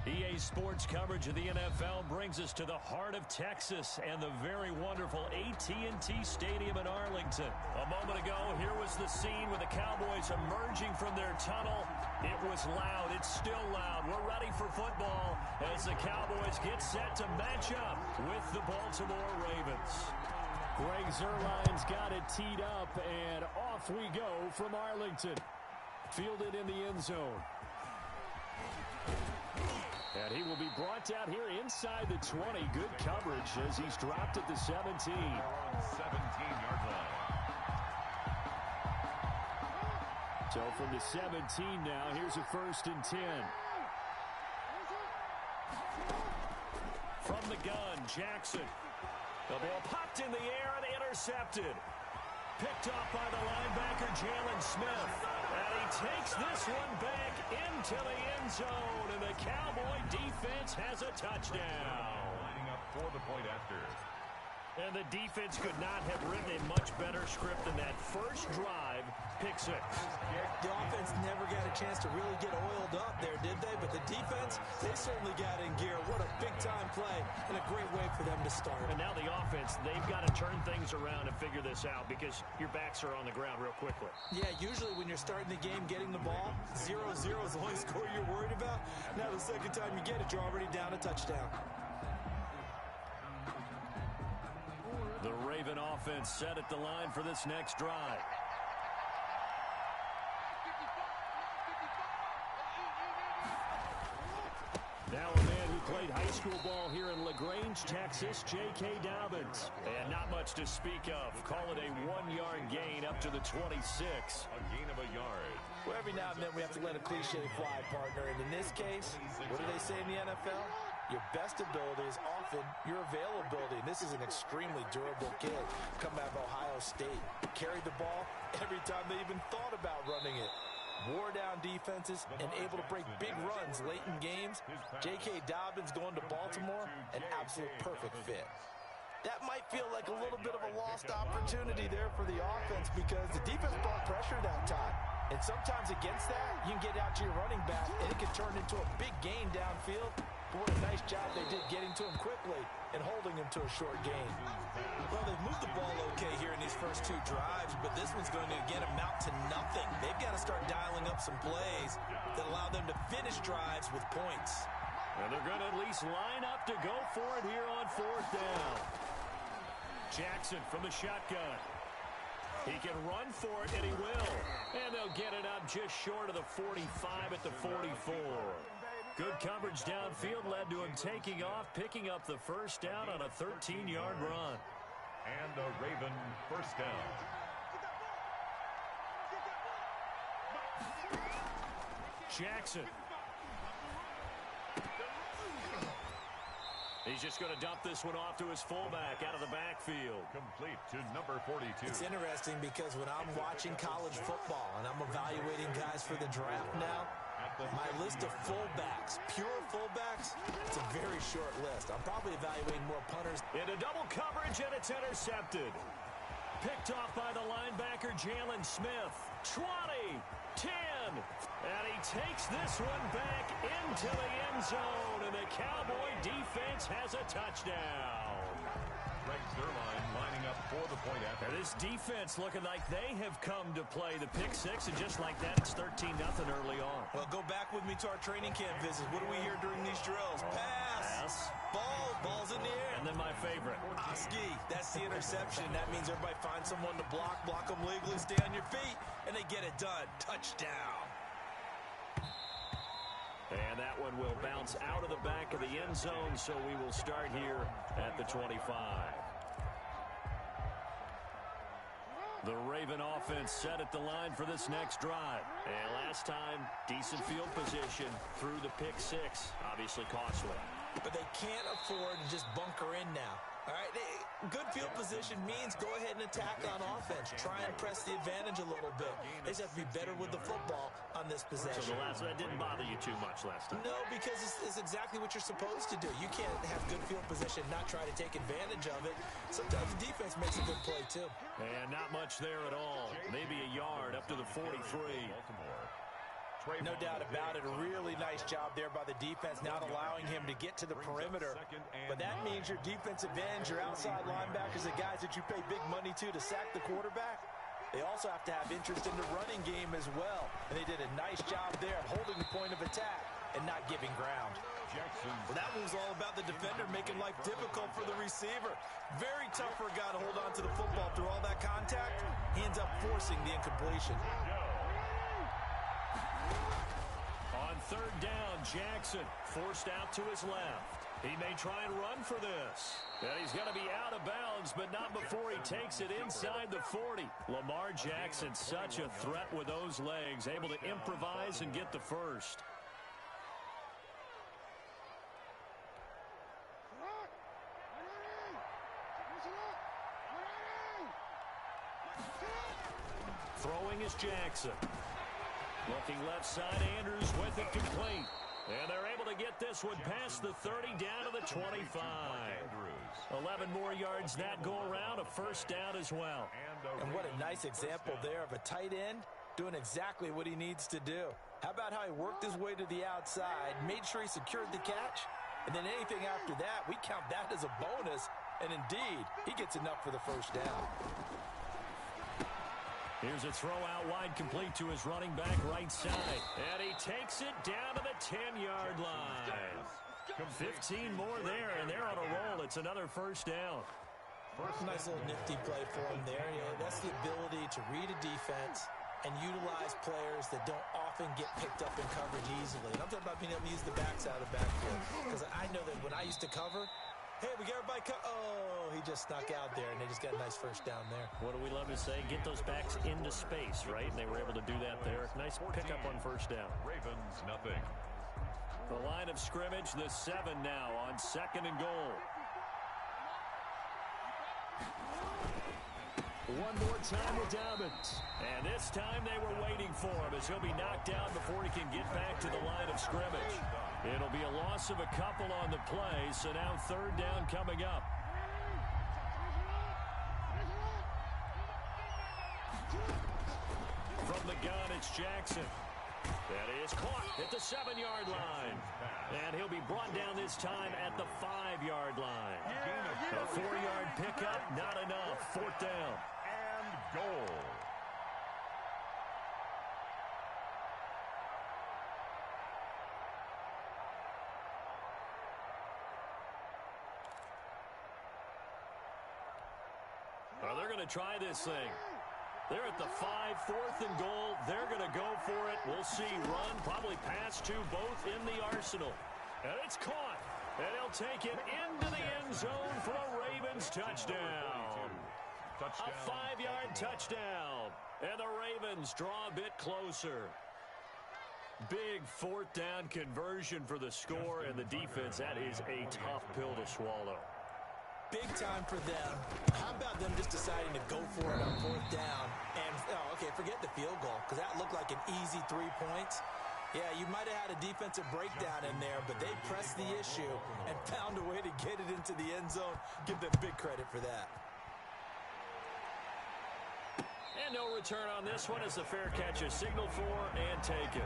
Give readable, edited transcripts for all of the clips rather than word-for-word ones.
EA Sports coverage of the NFL brings us to the heart of Texas and the very wonderful AT&T Stadium in Arlington. A moment ago, here was the scene with the Cowboys emerging from their tunnel. It was loud. It's still loud. We're ready for football as the Cowboys get set to match up with the Baltimore Ravens. Greg Zuerlein's got it teed up, and off we go from Arlington. Fielded in the end zone. And he will be brought down here inside the 20. Good coverage as he's dropped at the 17. 17-yard line. So from the 17 now, here's a 1st and 10. From the gun, Jackson. The ball popped in the air and intercepted. Picked off by the linebacker, Jalen Smith. And he takes this one back into the end zone. And the Cowboy defense has a touchdown. Lining up for the point after. And the defense could not have written a much better script than that first drive, pick 6. The offense never got a chance to really get oiled up there, did they? But the defense, they certainly got in gear. What a big-time play and a great way for them to start. And now the offense, they've got to turn things around and figure this out because your backs are on the ground real quickly. Yeah, usually when you're starting the game getting the ball, 0-0 is the only score you're worried about. Now the second time you get it, you're already down a touchdown. The Raven offense set at the line for this next drive. Now a man who played high school ball here in LaGrange, Texas, J.K. Dobbins. And not much to speak of. Call it a 1-yard gain up to the 26. A gain of a yard. Well, every now and then we have to let a cliche fly, partner. And in this case, what do they say in the NFL? Your best ability is often your availability. And this is an extremely durable kid coming out of Ohio State. Carried the ball every time they even thought about running it. Wore down defenses and able to break big runs late in games. J.K. Dobbins going to Baltimore, an absolute perfect fit. That might feel like a little bit of a lost opportunity there for the offense because the defense brought pressure that time. And sometimes against that, you can get out to your running back, and it can turn into a big gain downfield. But what a nice job they did getting to him quickly and holding him to a short gain. Well, they've moved the ball okay here in these first 2 drives, but this one's going to, again, amount to nothing. They've got to start dialing up some plays that allow them to finish drives with points. And they're going to at least line up to go for it here on 4th down. Jackson from the shotgun. He can run for it, and he will. And they'll get it up just short of the 45 at the 44. Good coverage downfield led to him taking off, picking up the 1st down on a 13-yard run. And a Raven 1st down. Jackson. He's just going to dump this one off to his fullback out of the backfield. Complete to number 42. It's interesting because when I'm watching college football and I'm evaluating guys for the draft now, my list of fullbacks, pure fullbacks, it's a very short list. I'm probably evaluating more punters. Into double coverage, and it's intercepted. Picked off by the linebacker, Jalen Smith. 20, 10, and he takes this one back into the end zone, and the Cowboy defense has a touchdown. Greg Zuerlein lining up for the point after. And this defense looking like they have come to play the pick 6, and just like that, it's 13-0 early on. Well, go back with me to our training camp visits. What do we hear during these drills? Pass. Ball's in the air. And then my favorite. Oski, that's the interception. That means everybody finds someone to block them legally, stay on your feet, and they get it done. Touchdown. And that one will bounce out of the back of the end zone, so we will start here at the 25. The Raven offense set at the line for this next drive. And last time, decent field position through the pick 6. Obviously costly. But they can't afford to just bunker in now. All right, good field position means go ahead and attack on offense. Try and press the advantage a little bit. They just have to be better with the football on this possession. So that didn't bother you too much last time? No, because it's exactly what you're supposed to do. You can't have good field position, not try to take advantage of it. Sometimes the defense makes a good play, too. And not much there at all. Maybe a yard up to the 43. Baltimore. No doubt about it. A really nice job there by the defense, not allowing him to get to the perimeter. But that means your defensive ends, your outside linebackers, the guys that you pay big money to sack the quarterback, they also have to have interest in the running game as well. And they did a nice job there of holding the point of attack and not giving ground. Well, that was all about the defender making life difficult for the receiver. Very tough for a guy to hold on to the football through all that contact. He ends up forcing the incompletion. On third down, Jackson forced out to his left. He may try and run for this. And he's going to be out of bounds, but not before he takes it inside the 40. Lamar Jackson, such a threat with those legs, able to improvise and get the first. Throwing is Jackson. Looking left side, Andrews with it complete. And they're able to get this one past the 30 down to the 25. 11 more yards that go around, a first down as well. And what a nice example there of a tight end doing exactly what he needs to do. How about how he worked his way to the outside, made sure he secured the catch, and then anything after that, we count that as a bonus. And indeed, he gets enough for the first down. Here's a throw out wide, complete to his running back right side. And he takes it down to the 10-yard line. 15 more there, and they're on a roll. It's another first down. Nice little nifty play for him there. That's the ability to read a defense and utilize players that don't often get picked up in coverage easily. And I'm talking about being able to use the backside of the backfield. Because I know that when I used to cover, hey, we got everybody oh, he just snuck out there, and they just got a nice first down there. What do we love to say? Get those backs into space, right? And they were able to do that there. Nice pickup on first down. Ravens, nothing. The line of scrimmage, the 7 now on second and goal. One more time with Dobbins. And this time they were waiting for him as he'll be knocked down before he can get back to the line of scrimmage. It'll be a loss of a couple on the play, so now third down coming up. From the gun, it's Jackson. That is caught at the 7-yard line. And he'll be brought down this time at the 5-yard line. A 4-yard pickup, not enough. Fourth down. And goal. Well, they're going to try this thing. They're at the 5, fourth and goal. They're going to go for it. We'll see run, probably pass to both in the arsenal. And it's caught. And he'll take it into the end zone for a Ravens touchdown. A 5-yard touchdown. And the Ravens draw a bit closer. Big fourth down conversion for the score and the defense. That is a tough pill to swallow. Big time for them. How about them just deciding to go for it on fourth down? And, okay, forget the field goal, because that looked like an easy 3 points. Yeah, you might have had a defensive breakdown in there, but they pressed the issue and found a way to get it into the end zone. Give them big credit for that. And no return on this one as the fair catch is signaled for and taken.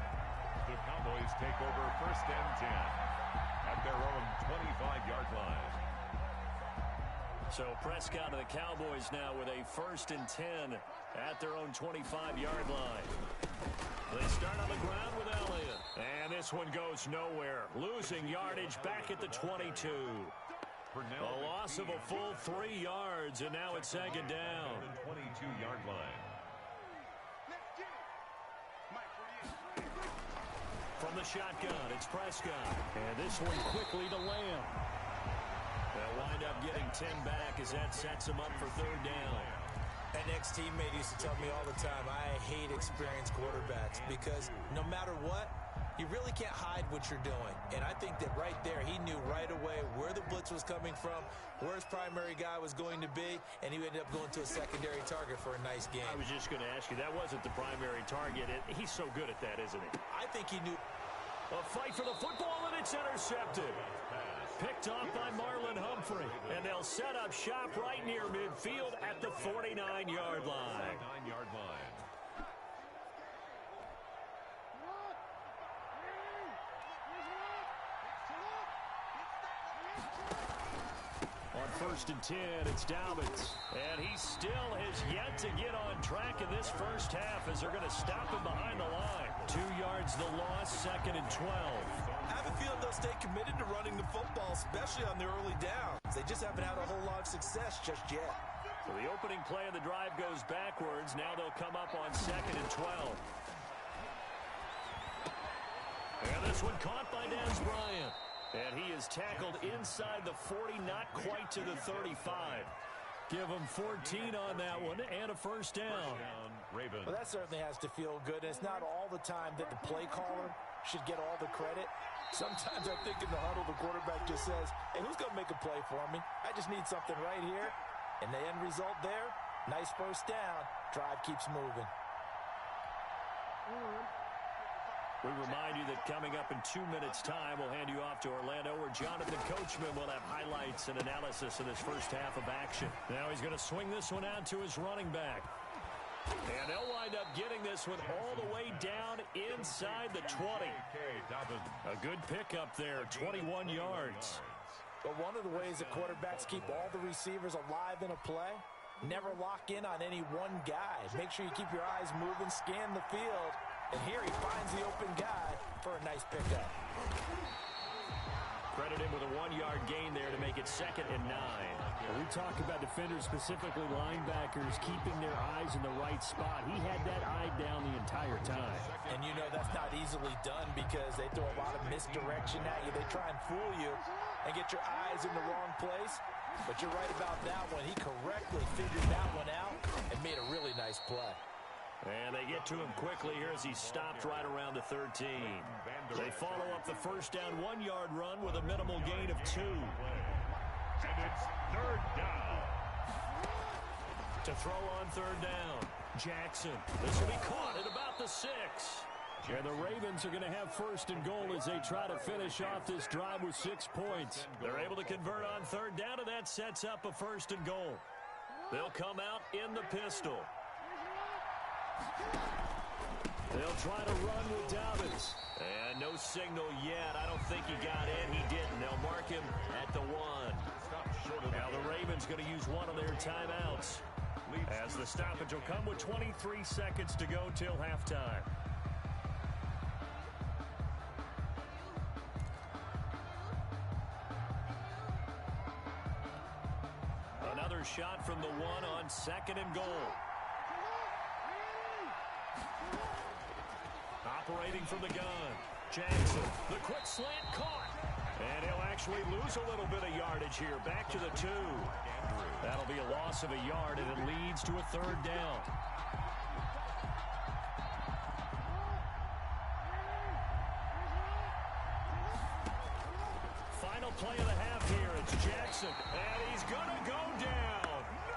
The Cowboys take over first and 10 at their own 25-yard line. So Prescott and the Cowboys now with a first and 10 at their own 25-yard line. They start on the ground with Elliott. And this one goes nowhere. Losing yardage back at the 22. A loss of a full 3 yards, and now it's second down. 22-yard line. From the shotgun, it's Prescott. And this one quickly to Lamb. They'll wind up getting 10 back as that sets them up for third down. An ex-teammate used to tell me all the time, I hate experienced quarterbacks because no matter what, you really can't hide what you're doing. And I think that right there, he knew right away where the blitz was coming from, where his primary guy was going to be, and he ended up going to a secondary target for a nice game. I was just going to ask you, that wasn't the primary target. He's so good at that, isn't he? I think he knew. A fight for the football, and it's intercepted. Picked off by Marlon Humphrey. And they'll set up shop right near midfield at the 49-yard line. 49-yard line. first and 10. It's Dobbins. And he still has yet to get on track in this first half as they're going to stop him behind the line. 2 yards the loss, second and 12. I have a feeling they'll stay committed to running the football, especially on the early downs. They just haven't had a whole lot of success just yet. So the opening play of the drive goes backwards. Now they'll come up on second and 12. And this one caught by Dez Bryant. And he is tackled inside the 40, not quite to the 35. Give him 14 on that one and a first down. Well, that certainly has to feel good. And it's not all the time that the play caller should get all the credit. Sometimes I think in the huddle, the quarterback just says, hey, who's going to make a play for me? I just need something right here. And the end result there, nice first down. Drive keeps moving. We remind you that coming up in 2 minutes' time, we'll hand you off to Orlando, where Jonathan Coachman will have highlights and analysis of this first half of action. Now he's going to swing this one out to his running back. And they'll wind up getting this one all the way down inside the 20. A good pickup there, 21 yards. But one of the ways that quarterbacks keep all the receivers alive in a play, never lock in on any one guy. Make sure you keep your eyes moving, scan the field. And here he finds the open guy for a nice pickup. Credit him with a 1-yard gain there to make it second and 9. When we talk about defenders, specifically linebackers, keeping their eyes in the right spot. He had that eye down the entire time. And you know that's not easily done because they throw a lot of misdirection at you. They try and fool you and get your eyes in the wrong place. But you're right about that one. He correctly figured that one out and made a really nice play. And they get to him quickly here as he stopped right around the 13. They follow up the first down 1-yard run with a minimal gain of 2. And it's third down. To throw on third down, Jackson. This will be caught at about the 6. And the Ravens are going to have first and goal as they try to finish off this drive with 6 points. They're able to convert on third down, and that sets up a first and goal. They'll come out in the pistol. They'll try to run with Dobbins. And no signal yet. I don't think he got in. He didn't. They'll mark him at the 1. Now the Ravens going to use one of their timeouts, as the stoppage will come with 23 seconds to go till halftime. Another shot from the 1 on second and goal. Operating from the gun, Jackson, the quick slant caught. And he'll actually lose a little bit of yardage here, back to the 2. That'll be a loss of a yard, and it leads to a third down. Final play of the half here, it's Jackson, and he's gonna go down.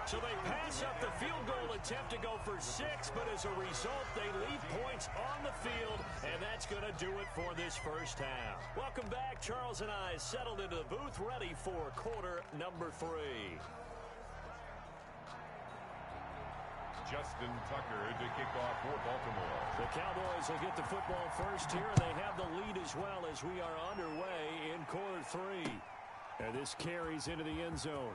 So they pass up the field goal attempt to go for 6, but as a result, they leave points on the field, and that's going to do it for this first half. Welcome back. Charles and I settled into the booth, ready for quarter number 3. Justin Tucker to kick off for Baltimore. The Cowboys will get the football first here, and they have the lead as well as we are underway in quarter 3. And this carries into the end zone.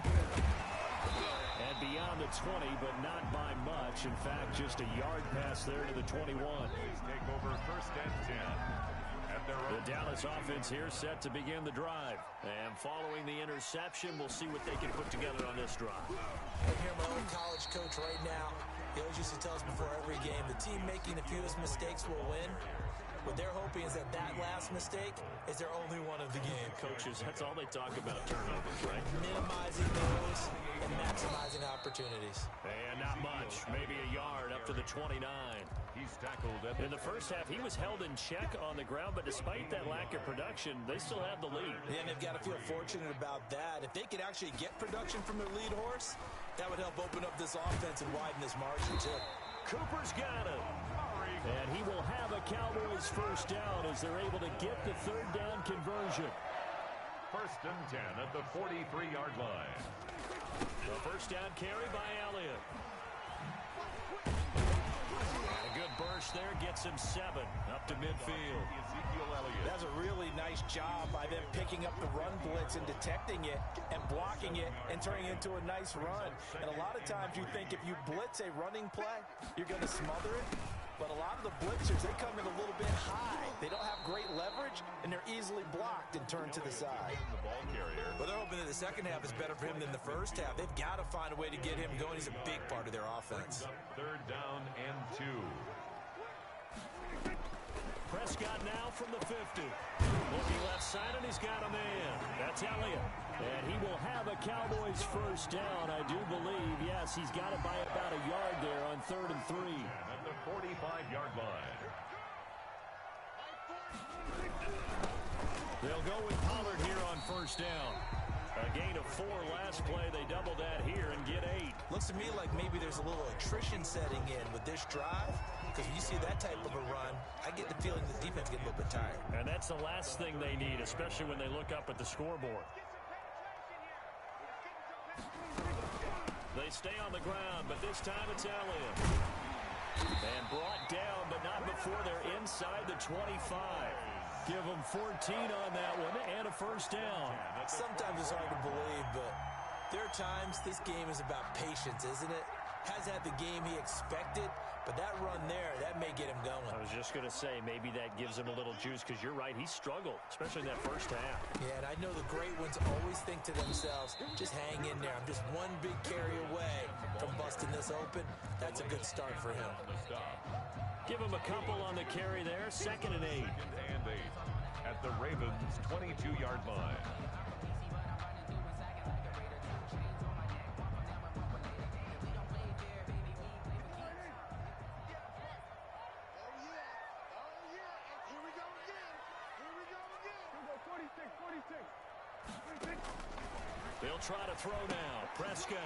And beyond the 20, but not by much. In fact, just a yard pass there to the 21. Take over first and 10. The Dallas offense here set to begin the drive. And following the interception, we'll see what they can put together on this drive. I hear my old college coach right now. He always used to tell us before every game, the team making the fewest mistakes will win. What they're hoping is that last mistake is their only one of the game. Coaches, that's all they talk about, turnovers, right? Minimizing those and maximizing opportunities. And not much, maybe a yard up to the 29. He's tackled in the first half. He was held in check on the ground, but despite that lack of production, they still have the lead. Yeah, and they've got to feel fortunate about that. If they could actually get production from their lead horse, that would help open up this offense and widen this margin, too. Cooper's got it. And he will have a Cowboys first down as they're able to get the third down conversion. First and 10 at the 43-yard line. The first down carry by Elliott. A good burst there gets him 7 up to midfield. That's does a really nice job by them picking up the run blitz and detecting it and blocking it and turning it into a nice run. And a lot of times you think if you blitz a running play, you're going to smother it. But a lot of the blitzers, they come in a little bit high. They don't have great leverage, and they're easily blocked and turned to the side. Well, they're hoping that the second half is better for him than the first half. They've got to find a way to get him going. He's a big part of their offense. Third down and 2. Prescott now from the 50. Looking left side, and he's got a man. That's Elliott. And he will have a Cowboys first down, I do believe. Yes, he's got it by about a yard there on 3rd and 3. At the 45-yard line. They'll go with Pollard here on first down. A gain of 4 last play. They double that here and get 8. Looks to me like maybe there's a little attrition setting in with this drive. Because when you see that type of a run, I get the feeling the defense gets a little bit tired. And that's the last thing they need, especially when they look up at the scoreboard. They stay on the ground, but this time it's Elliott. And brought down, but not before they're inside the 25. Give them 14 on that one and a first down. Sometimes it's hard to believe, but there are times this game is about patience, isn't it? Hasn't had the game he expected, but that run there, that may get him going. I was just going to say, maybe that gives him a little juice, because you're right, he struggled, especially in that first half. Yeah, and I know the great ones always think to themselves, just hang in there. I'm just one big carry away from busting this open. That's a good start for him. Give him a couple on the carry there, 2nd and 8. And 8 at the Ravens' 22-yard line. They'll try to throw now. Prescott.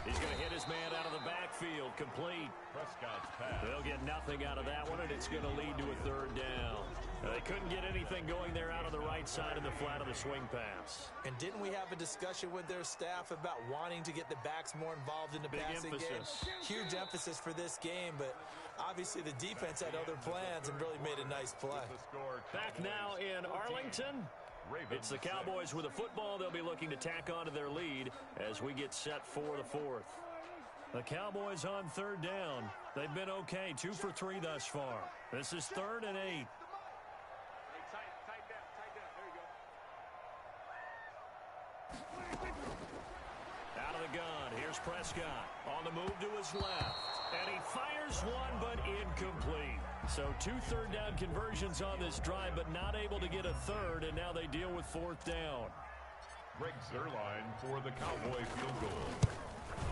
He's going to hit his man out of the backfield. Complete. Prescott's pass. They'll get nothing out of that one, and it's going to lead to a 3rd down. They couldn't get anything going there out of the right side of the flat of the swing pass. And didn't we have a discussion with their staff about wanting to get the backs more involved in the passing game? Huge emphasis for this game, but obviously the defense had other plans and really made a nice play. Back now in Arlington. It's the Cowboys with a football. They'll be looking to tack on to their lead as we get set for the 4th. The Cowboys on 3rd down. They've been okay, 2 for 3 thus far. This is 3rd and 8. Out of the gun, here's Prescott. On the move to his left. And he fires one, but incomplete. So 2 3rd down conversions on this drive, but not able to get a 3rd, and now they deal with 4th down. Greg Zuerlein for the Cowboy field goal.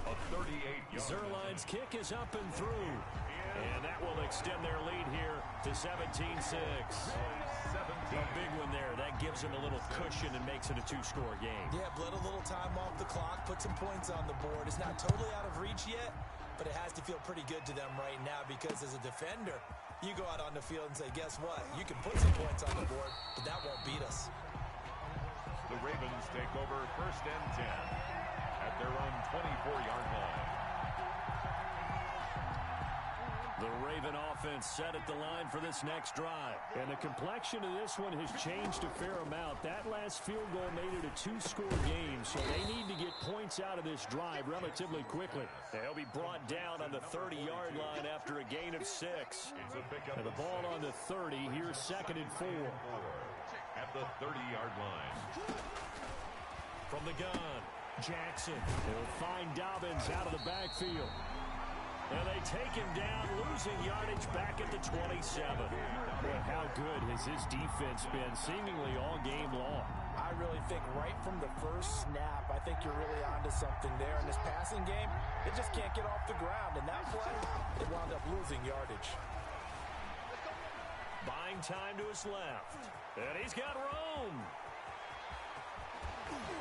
A 38-yard. Zuerlein's kick is up and through. And that will extend their lead here to 17-6. A big one there. That gives them a little cushion and makes it a 2-score game. Yeah, bled a little time off the clock, put some points on the board. It's not totally out of reach yet, but it has to feel pretty good to them right now because as a defender, you go out on the field and say, guess what? You can put some points on the board, but that won't beat us. The Ravens take over 1st and 10 at their own 24-yard line. The Raven offense set at the line for this next drive. And the complexion of this one has changed a fair amount. That last field goal made it a 2-score game, so they need to get points out of this drive relatively quickly. They'll be brought down on the 30-yard line after a gain of 6. And the ball on the 30. Here's 2nd and 4. At the 30-yard line. From the gun, Jackson. He'll find Dobbins out of the backfield. And they take him down, losing yardage back at the 27. But how good has his defense been seemingly all game long? I really think right from the first snap, I think you're really onto something there. In this passing game, they just can't get off the ground. And that play, they wound up losing yardage. Buying time to his left. And he's got room.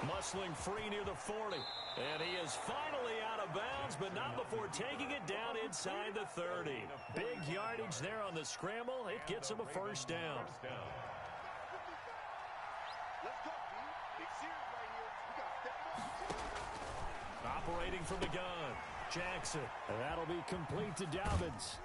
Muscling free near the 40. And he is finally out of bounds, but not before taking it down inside the 30. Big yardage there on the scramble. It gets him a first down. Operating from the gun, Jackson. And that'll be complete to Dobbins.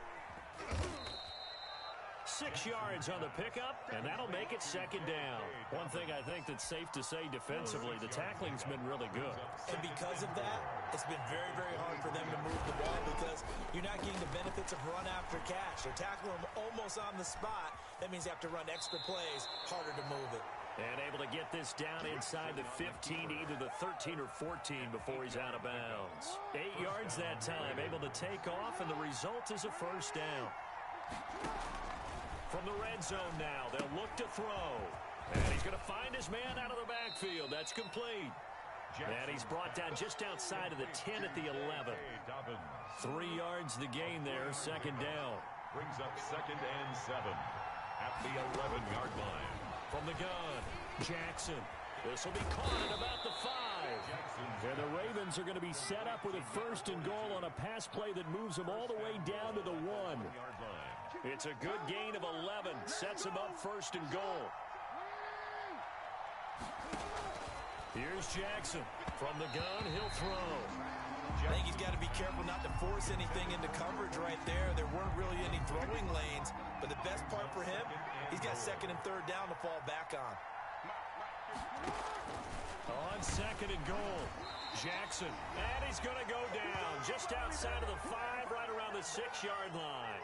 6 yards on the pickup, and that'll make it second down. One thing I think that's safe to say defensively, the tackling's been really good. And because of that, it's been very, very hard for them to move the ball because you're not getting the benefits of run after catch. They're tackling them almost on the spot. That means they have to run extra plays, harder to move it. And able to get this down inside the 15, either the 13 or 14 before he's out of bounds. 8 yards that time, able to take off, and the result is a first down. From the red zone now, they'll look to throw. And he's going to find his man out of the backfield. That's complete. And he's brought down just outside of the 10 at the 11. 3 yards the gain there, second down. Brings up second and 7 at the 11-yard line. From the gun, Jackson. This will be caught at about the 5. And the Ravens are going to be set up with a first and goal on a pass play that moves them all the way down to the 1. It's a good gain of 11. Sets him up first and goal. Here's Jackson. From the gun, he'll throw. I think he's got to be careful not to force anything into coverage right there. There weren't really any throwing lanes. But the best part for him, he's got second and third down to fall back on. On second and goal, Jackson. And he's going to go down just outside of the 5, right around the 6-yard line.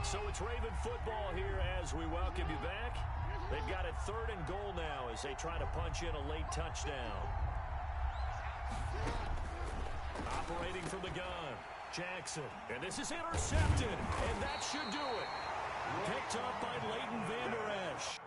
So it's Raven football here as we welcome you back. They've got it third and goal now as they try to punch in a late touchdown. Operating from the gun, Jackson. And this is intercepted, and that should do it. Picked up by Leighton Vander Esch.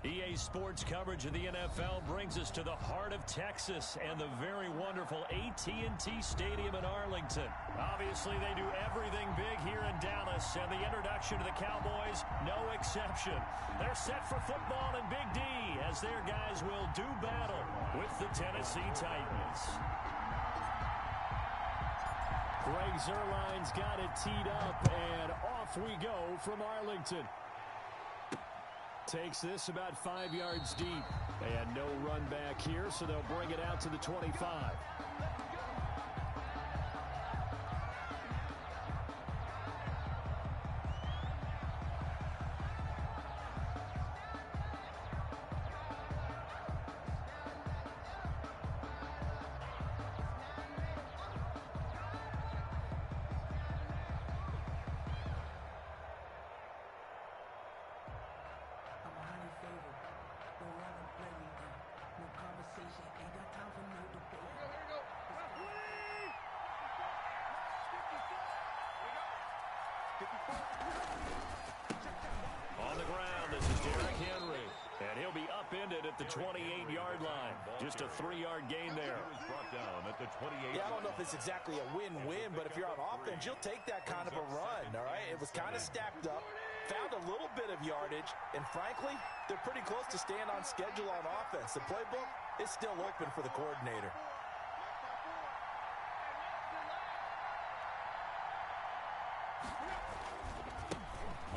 EA Sports coverage of the NFL brings us to the heart of Texas and the very wonderful AT&T Stadium in Arlington. Obviously, they do everything big here in Dallas, and the introduction to the Cowboys, no exception. They're set for football in Big D as their guys will do battle with the Tennessee Titans. Greg Zuerlein's got it teed up, and off we go from Arlington. Takes this about 5 yards deep. And no run back here, so they'll bring it out to the 25. On the ground, this is Derrick Henry. And he'll be upended at the 28-yard line. Just a 3-yard gain there. Brought down at the 28. Yeah, I don't know if it's exactly a win-win, but if you're on offense, you'll take that kind of a run, all right? It was kind of stacked up, found a little bit of yardage, and frankly, they're pretty close to staying on schedule on offense. The playbook is still open for the coordinator.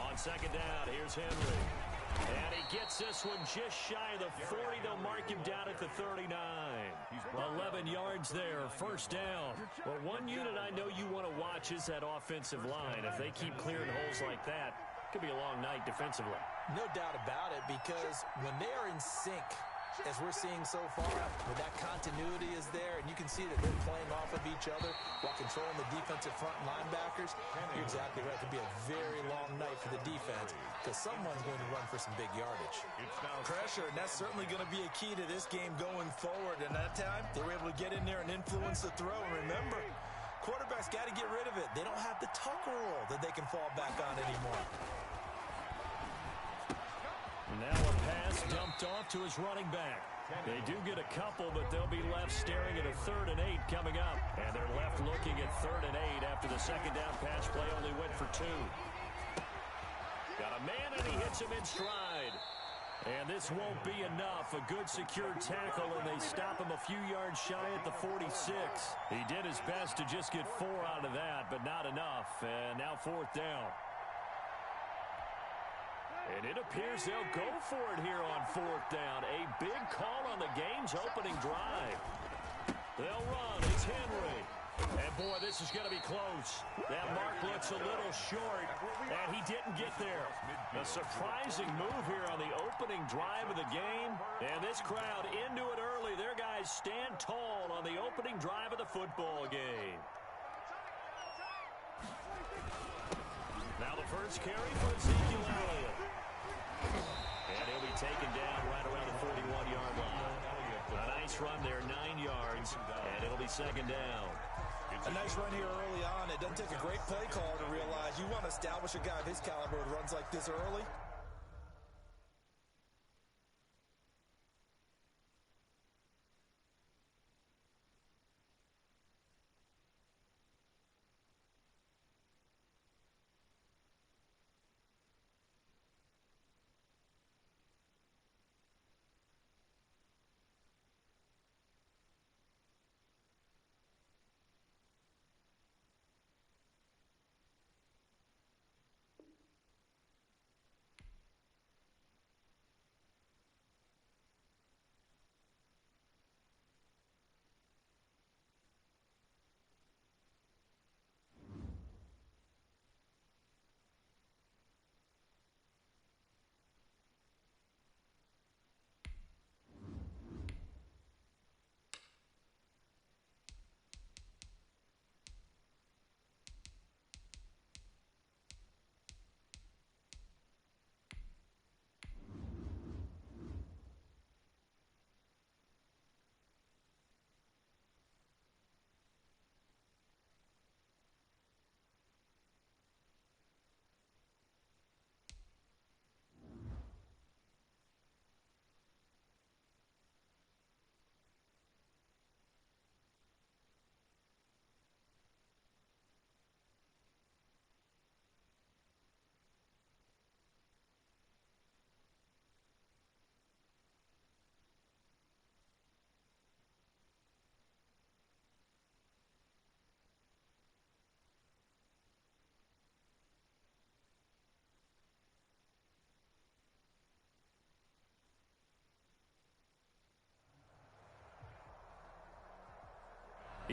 On second down, here's Henry. And he gets this one just shy of the 40. They'll mark him down at the 39. 11 yards there, first down. Well, one unit I know you want to watch is that offensive line. If they keep clearing holes like that, it could be a long night defensively. No doubt about it, because when they are in sync, as we're seeing so far, where that continuity is there, and you can see that they're playing off of each other while controlling the defensive front linebackers, you're exactly right. It could be a very long night for the defense because someone's going to run for some big yardage. Pressure, and that's certainly going to be a key to this game going forward. And that time, they were able to get in there and influence the throw. And remember, quarterbacks got to get rid of it. They don't have the tucker roll that they can fall back on anymore. Now a pass dumped off to his running back. They do get a couple, but they'll be left staring at a 3rd and 8 coming up. And they're left looking at 3rd and 8 after the second down pass play only went for 2. Got a man, and he hits him in stride. And this won't be enough. A good secure tackle, and they stop him a few yards shy at the 46. He did his best to just get 4 out of that, but not enough. And now 4th down. And it appears they'll go for it here on 4th down. A big call on the game's opening drive. They'll run. It's Henry. And, boy, this is going to be close. That mark looks a little short, and he didn't get there. A surprising move here on the opening drive of the game. And this crowd into it early. Their guys stand tall on the opening drive of the football game. Now the first carry for Ezekiel Elliott. And he'll be taken down right around the 41-yard line. A nice run there, 9 yards, and it'll be second down. A nice run here early on. It doesn't take a great play caller to realize you want to establish a guy of his caliber with runs like this early.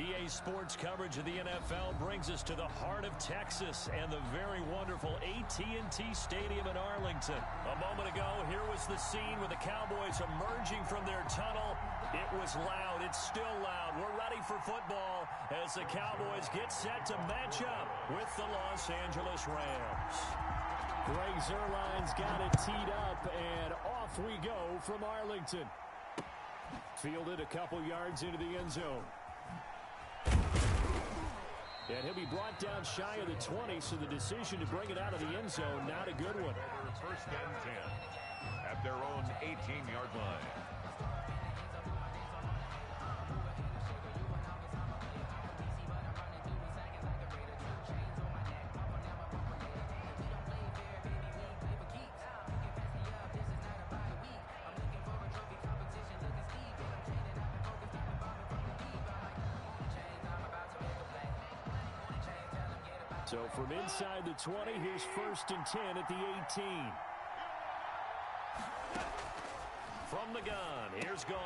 EA Sports coverage of the NFL brings us to the heart of Texas and the very wonderful AT&T Stadium in Arlington. A moment ago, here was the scene with the Cowboys emerging from their tunnel. It was loud. It's still loud. We're ready for football as the Cowboys get set to match up with the Los Angeles Rams. Greg Zuerlein's got it teed up, and off we go from Arlington. Fielded a couple yards into the end zone. And he'll be brought down shy of the 20, so the decision to bring it out of the end zone, not a good one. First and 10 at their own 18-yard line. So from inside the 20, here's first and 10 at the 18. From the gun, here's Goff.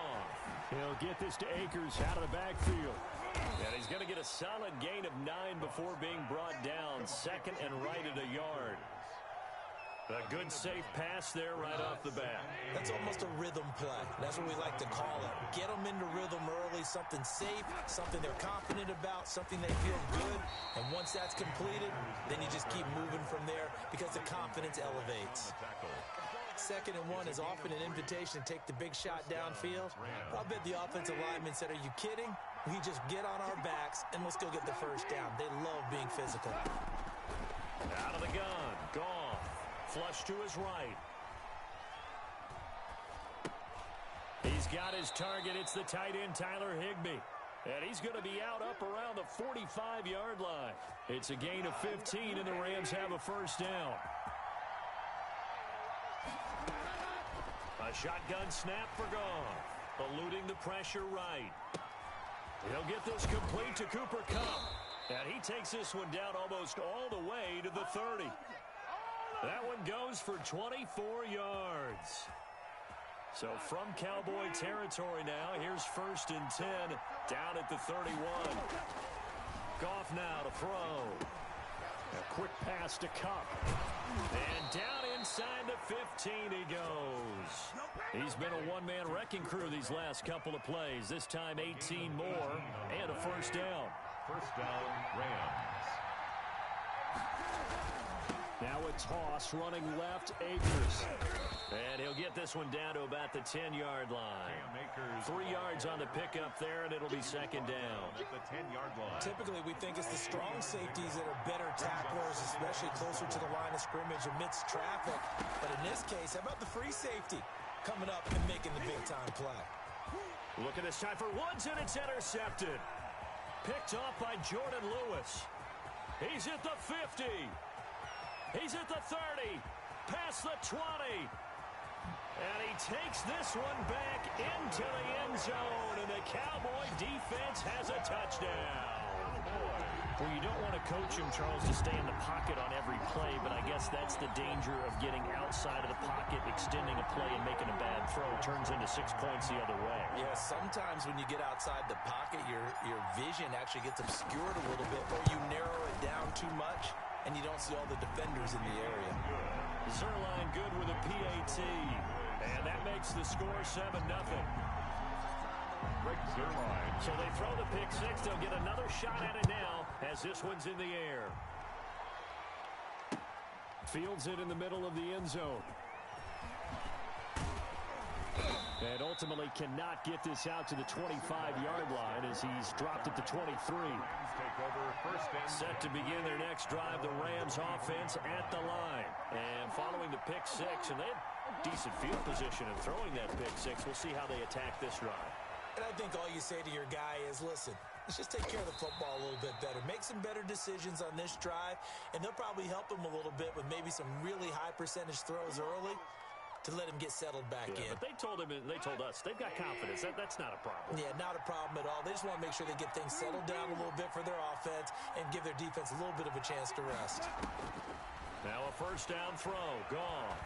He'll get this to Akers out of the backfield. And he's going to get a solid gain of 9 before being brought down. Second and right at a yard. A good, safe pass there right off the bat. That's almost a rhythm play. That's what we like to call it. Get them into rhythm early, something safe, something they're confident about, something they feel good. And once that's completed, then you just keep moving from there because the confidence elevates. Second and 1 is often an invitation to take the big shot downfield. I'll bet the offensive linemen said, are you kidding? We just get on our backs and let's go get the first down. They love being physical. Out of the gun, Goff. Flush to his right. He's got his target. It's the tight end, Tyler Higbee. And he's going to be out up around the 45-yard line. It's a gain of 15, and the Rams have a first down. A shotgun snap for Goff. Eluding the pressure right. He'll get this complete to Cooper Kupp. And he takes this one down almost all the way to the 30. That one goes for 24 yards. So from Cowboy territory now, here's first and 10 down at the 31. Goff now to throw. A quick pass to Kupp. And down inside the 15 he goes. He's been a one-man wrecking crew these last couple of plays. This time 18 more and a first down. First down, Rams. Now a toss running left, Akers. And he'll get this one down to about the 10-yard line. 3 yards on the pickup there, and it'll be second down. At the 10-yard line. Typically, we think it's the strong safeties that are better tacklers, especially closer to the line of scrimmage amidst traffic. But in this case, how about the free safety coming up and making the big-time play? Look at this time for Woods, and it's intercepted. Picked off by Jordan Lewis. He's at the 50. He's at the 30. Past the 20. And he takes this one back into the end zone, and the Cowboy defense has a touchdown. Well, you don't want to coach him, Charles, to stay in the pocket on every play, but I guess that's the danger of getting outside of the pocket, extending a play, and making a bad throw. Turns into 6 points the other way. Yeah, sometimes when you get outside the pocket, your vision actually gets obscured a little bit, or you narrow it down too much, and you don't see all the defenders in the area. Zerline good with a PAT. And that makes the score 7-0. Rick Zerline. So they throw the pick six. They'll get another shot at it now as this one's in the air. Fields it in the middle of the end zone. And ultimately cannot get this out to the 25-yard line as he's dropped at the 23. Take over first and Set to begin their next drive, the Rams offense at the line. And following the pick six, and they had decent field position in throwing that pick six. We'll see how they attack this drive. And I think all you say to your guy is, listen, let's just take care of the football a little bit better. Make some better decisions on this drive, and they'll probably help him a little bit with maybe some really high percentage throws early to let him get settled back in. But they told us they've got confidence. That's not a problem. Yeah, not a problem at all. They just want to make sure they get things settled down a little bit for their offense and give their defense a little bit of a chance to rest. Now a first down throw. Gone.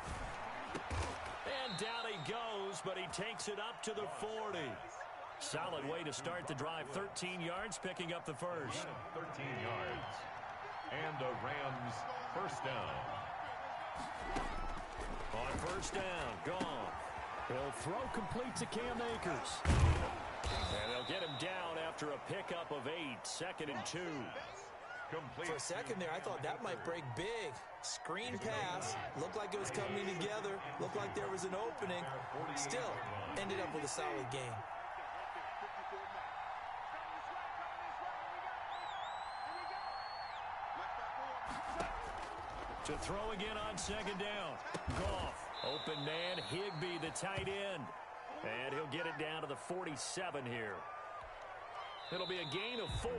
And down he goes, but he takes it up to the 40. Solid way to start the drive. 13 yards, picking up the first. 13 yards. And a Rams first down. On first down, gone. He'll throw complete to Cam Akers. And they'll get him down after a pickup of 8. Second and 2. Complete. For a second there, I thought that might break big. Screen pass. Looked like it was coming together. Looked like there was an opening. Still, ended up with a solid game. To throw again on second down. Goff. Open man, Higbee, the tight end. And he'll get it down to the 47 here. It'll be a gain of 4,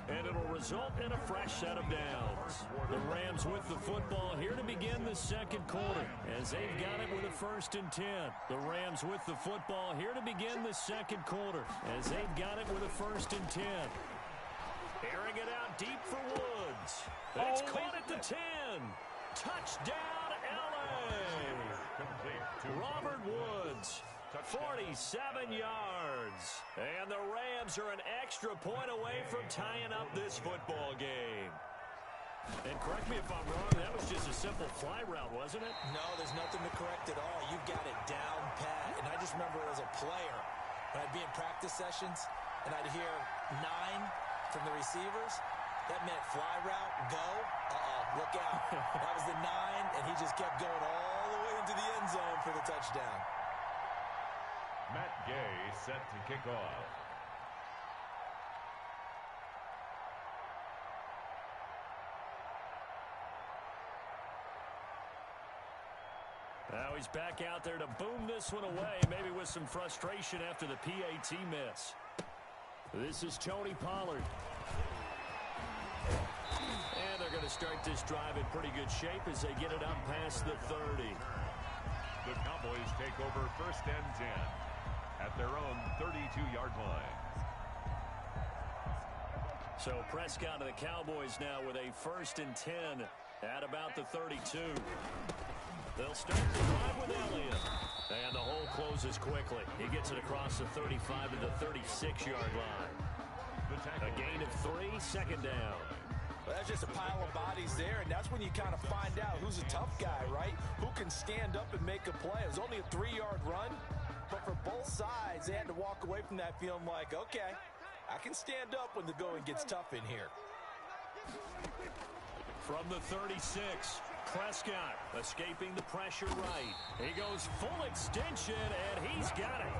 and it'll result in a fresh set of downs. The Rams with the football here to begin the second quarter, as they've got it with a 1st and 10. The Rams with the football here to begin the second quarter, as they've got it with a 1st and 10. Airing it out deep for Woods. It's caught at the 10. Touchdown, L.A. Robert Woods. 47 yards. And the Rams are an extra point away from tying up this football game. And correct me if I'm wrong, that was just a simple fly route, wasn't it? No, there's nothing to correct at all. You've got it down pat. And I just remember as a player, when I'd be in practice sessions, and I'd hear 9 from the receivers, that meant fly route, go. Look out. That was the 9, and he just kept going all the way into the end zone for the touchdown. Matt Gay set to kick off. Now he's back out there to boom this one away, maybe with some frustration after the PAT miss. This is Tony Pollard. And they're going to start this drive in pretty good shape as they get it up past the 30. The Cowboys take over 1st and 10 at their own 32-yard line. So Prescott and the Cowboys now with a 1st and 10 at about the 32. They'll start the drive with Elliott. And the hole closes quickly. He gets it across the 35 to the 36-yard line. A gain of 3, 2nd down. Well, that's just a pile of bodies there, and that's when you kind of find out who's a tough guy, right? Who can stand up and make a play. It was only a 3-yard run, but for both sides, they had to walk away from that feeling like, okay, I can stand up when the going gets tough in here. From the 36, Prescott escaping the pressure right. He goes full extension, and he's got it.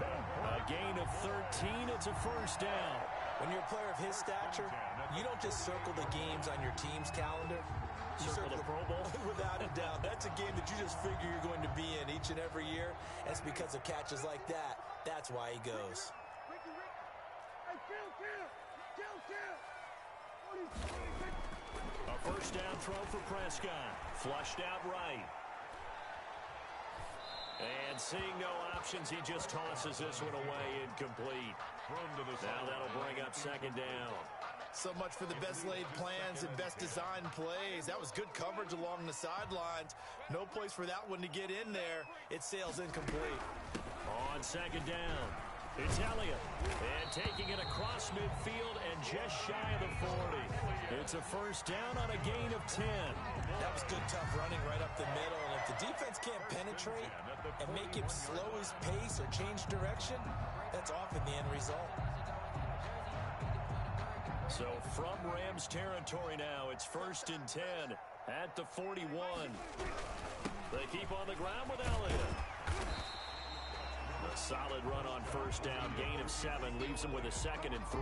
A gain of 13. It's a 1st down. When you're a player of his stature, you don't just circle the games on your team's calendar. You circle the Pro Bowl? Without a doubt. That's a game that you just figure you're going to be in each and every year. And it's because of catches like that. That's why he goes. A 1st down throw for Prescott. Flushed out right. And seeing no options, he just tosses this one away incomplete. Now that'll bring up 2nd down. So much for the best laid plans and best designed plays. That was good coverage along the sidelines. No place for that one to get in there. It sails incomplete. On 2nd down, it's Elliott. And taking it across midfield and just shy of the 40. It's a 1st down on a gain of 10. That was good, tough running right up the middle. And if the defense can't penetrate and make him slow his pace or change direction, that's often the end result. So from Rams territory now, it's 1st and 10 at the 41. They keep on the ground with Elliott. A solid run on 1st down, gain of 7, leaves them with a 2nd and 3.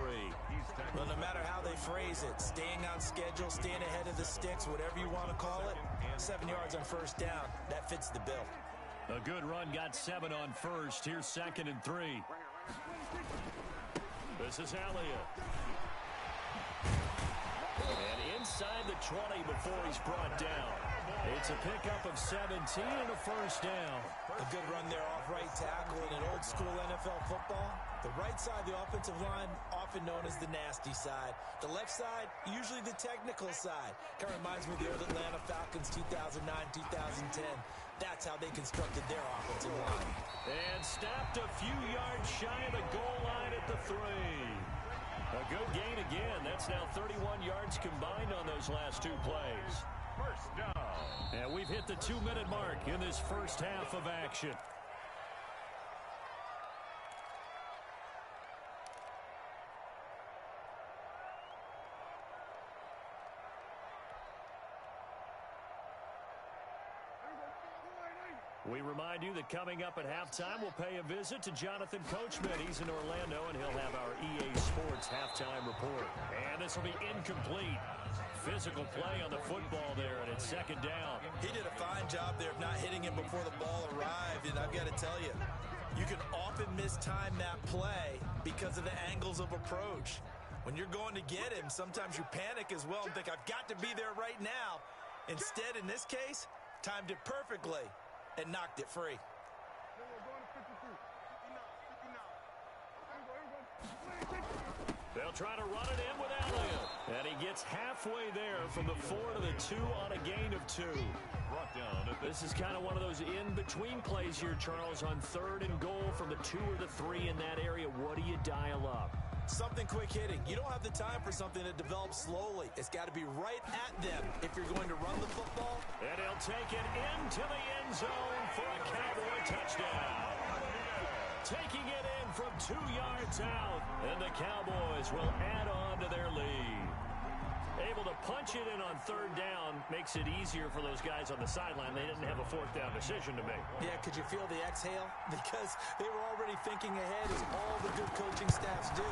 Well, no matter how they phrase it, staying on schedule, staying ahead of the sticks, whatever you want to call it, 7 yards on 1st down, that fits the bill. A good run, got 7 on 1st. Here's 2nd and 3. This is Elliott. And inside the 20 before he's brought down. It's a pickup of 17 and a 1st down. A good run there off right tackle in an old school NFL football. The right side of the offensive line, often known as the nasty side. The left side, usually the technical side. Kind of reminds me of the old Atlanta Falcons 2009, 2010. That's how they constructed their offensive line. And stopped a few yards shy of the goal line at the 3. A good gain again. That's now 31 yards combined on those last 2 plays. 1st down. And we've hit the 2-minute mark in this 1st half of action. We remind you that coming up at halftime, we'll pay a visit to Jonathan Coachman. He's in Orlando, and he'll have our EA Sports halftime report. And this will be incomplete. Physical play on the football there, and it's second down. He did a fine job there of not hitting him before the ball arrived, and I've got to tell you, you can often mistime that play because of the angles of approach. When you're going to get him, sometimes you panic as well and think, I've got to be there right now. Instead, in this case, timed it perfectly and knocked it free. They'll try to run it in with Elliott. And he gets halfway there from the 4 to the 2 on a gain of 2. Brought down. This is kind of one of those in-between plays here, Charles, on 3rd and goal from the 2 or the 3 in that area. What do you dial up? Something quick hitting. You don't have the time for something that develops slowly. It's got to be right at them if you're going to run the football. And he'll take it into the end zone for a Cowboy touchdown. Taking it in from 2 yards out. And the Cowboys will add on to their lead. Able to punch it in on 3rd down makes it easier for those guys on the sideline. They didn't have a 4th down decision to make. Yeah, could you feel the exhale? Because they were already thinking ahead, as all the good coaching staffs do.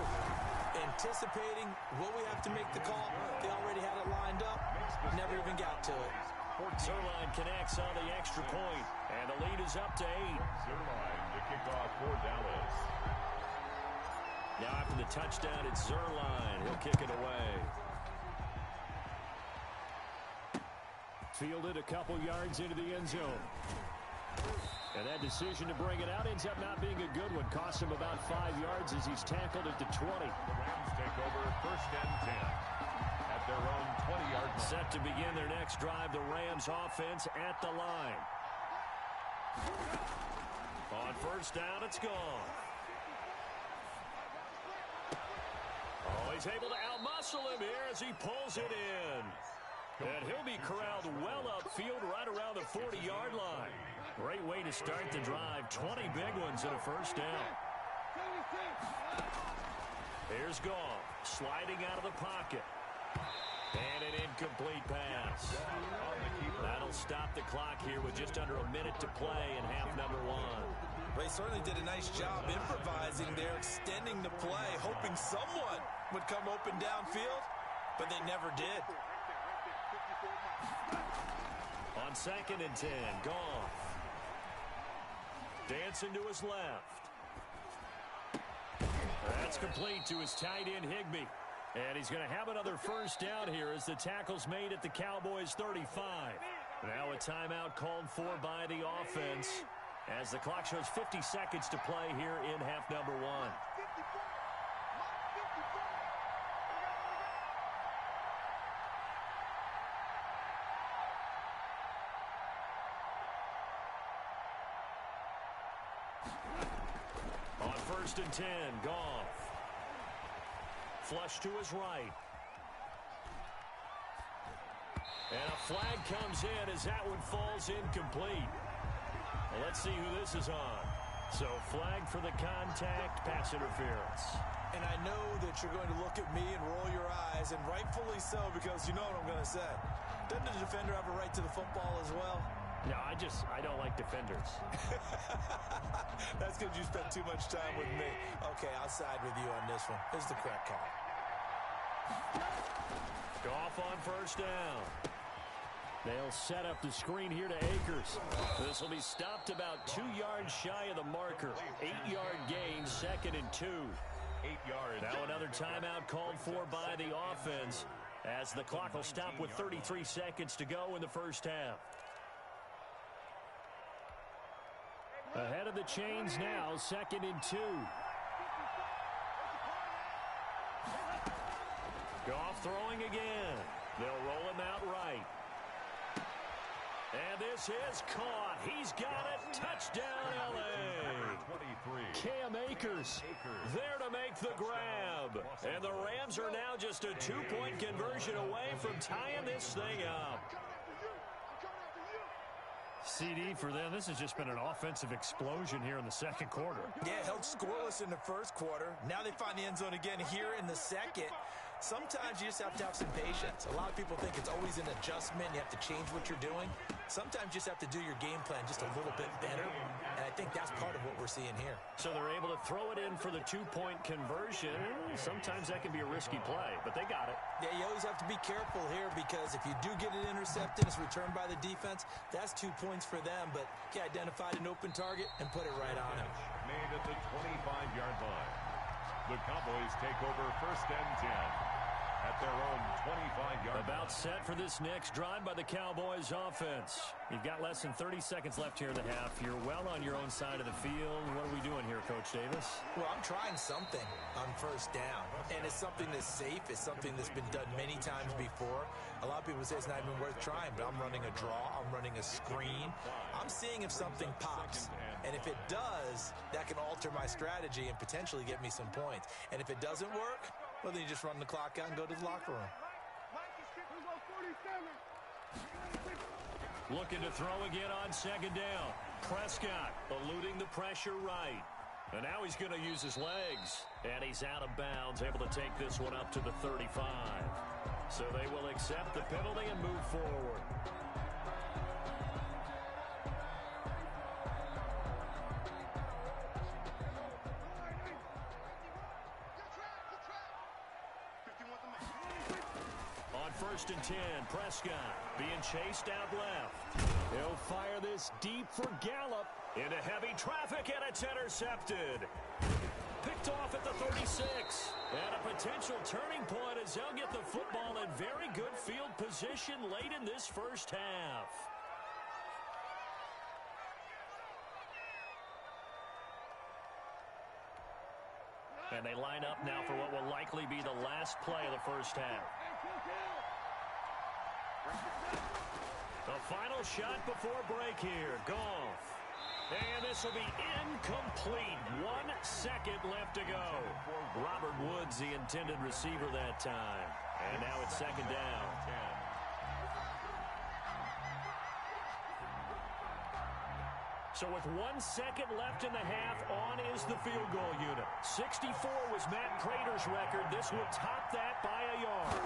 Anticipating, will we have to make the call? They already had it lined up. Never even got to it. Zerline connects on the extra point, and the lead is up to 8. Zerline to kick off for Dallas. Now after the touchdown, it's Zerline. He'll kick it away. Fielded a couple yards into the end zone. And that decision to bring it out ends up not being a good one. Costs him about 5 yards as he's tackled at the 20. The Rams take over 1st and 10 at their own 20-yard line. Set to begin their next drive, the Rams offense at the line. On 1st down, it's gone. Oh, he's able to outmuscle him here as he pulls it in. And he'll be corralled well upfield right around the 40-yard line. Great way to start the drive. 20 big ones and a 1st down. Here's Goff, sliding out of the pocket. And an incomplete pass. That'll stop the clock here with just under a minute to play in half number 1. They certainly did a nice job improvising there, extending the play, hoping someone would come open downfield, but they never did. On 2nd and 10, Goff. Dancing to his left. That's complete to his tight end, Higbee. And he's going to have another 1st down here as the tackle's made at the Cowboys' 35. Now a timeout called for by the offense as the clock shows 50 seconds to play here in half number 1. On 1st and 10, Goff. Flush to his right. And a flag comes in as that one falls incomplete. Well, let's see who this is on. So flag for the contact, pass interference. And I know that you're going to look at me and roll your eyes, and rightfully so, because you know what I'm going to say. Doesn't the defender have a right to the football as well? No, I don't like defenders. That's because you spent too much time with me. Okay, I'll side with you on this one. This is the correct call. Goff on 1st down. They'll set up the screen here to Akers. This will be stopped about 2 yards shy of the marker. 8-yard gain, 2nd and 2. 8 yards. Now another timeout called for by the offense as the clock will stop with 33 seconds to go in the 1st half. Ahead of the chains now, 2nd and 2. Goff throwing again. They'll roll him out right. And this is caught. He's got it. Touchdown, L.A. 23. Cam Akers there to make the grab. And the Rams are now just a 2-point conversion away from tying this thing up. CD for them. This has just been an offensive explosion here in the 2nd quarter. Yeah, held scoreless in the 1st quarter. Now they find the end zone again here in the 2nd. Sometimes you just have to have some patience. A lot of people think it's always an adjustment. You have to change what you're doing. Sometimes you just have to do your game plan just a little bit better, and I think that's part of what we're seeing here. So they're able to throw it in for the two-point conversion. Sometimes that can be a risky play, but they got it. Yeah, you always have to be careful here because if you do get it intercepted, it's returned by the defense, that's 2 points for them, but he identified an open target and put it right on him. Made at the 25-yard line. The Cowboys take over 1st and 10 at their own 25-yard line. About set for this next drive by the Cowboys offense. You've got less than 30 seconds left here in the half. You're well on your own side of the field. What are we doing here, Coach Davis? Well, I'm trying something on 1st down, and it's something that's safe. It's something that's been done many times before. A lot of people say it's not even worth trying, but I'm running a draw. I'm running a screen. I'm seeing if something pops, and if it does, that can alter my strategy and potentially get me some points. And if it doesn't work, well, then you just run the clock out and go to the locker room. Looking to throw again on 2nd down. Prescott eluding the pressure right. And now he's going to use his legs. And he's out of bounds, able to take this one up to the 35. So they will accept the penalty and move forward. On 1st and 10, Prescott being chased out left. He'll fire this deep for Gallup. Into heavy traffic, and it's intercepted. Picked off at the 36. And a potential turning point as they'll get the football in very good field position late in this 1st half. And they line up now for what will likely be the last play of the 1st half. The final shot before break here. Goff. And this will be incomplete. 1 second left to go. Robert Woods, the intended receiver that time. And now it's 2nd down. So with 1 second left in the half, on is the field goal unit. 64 was Matt Prater's record. This will top that by a yard.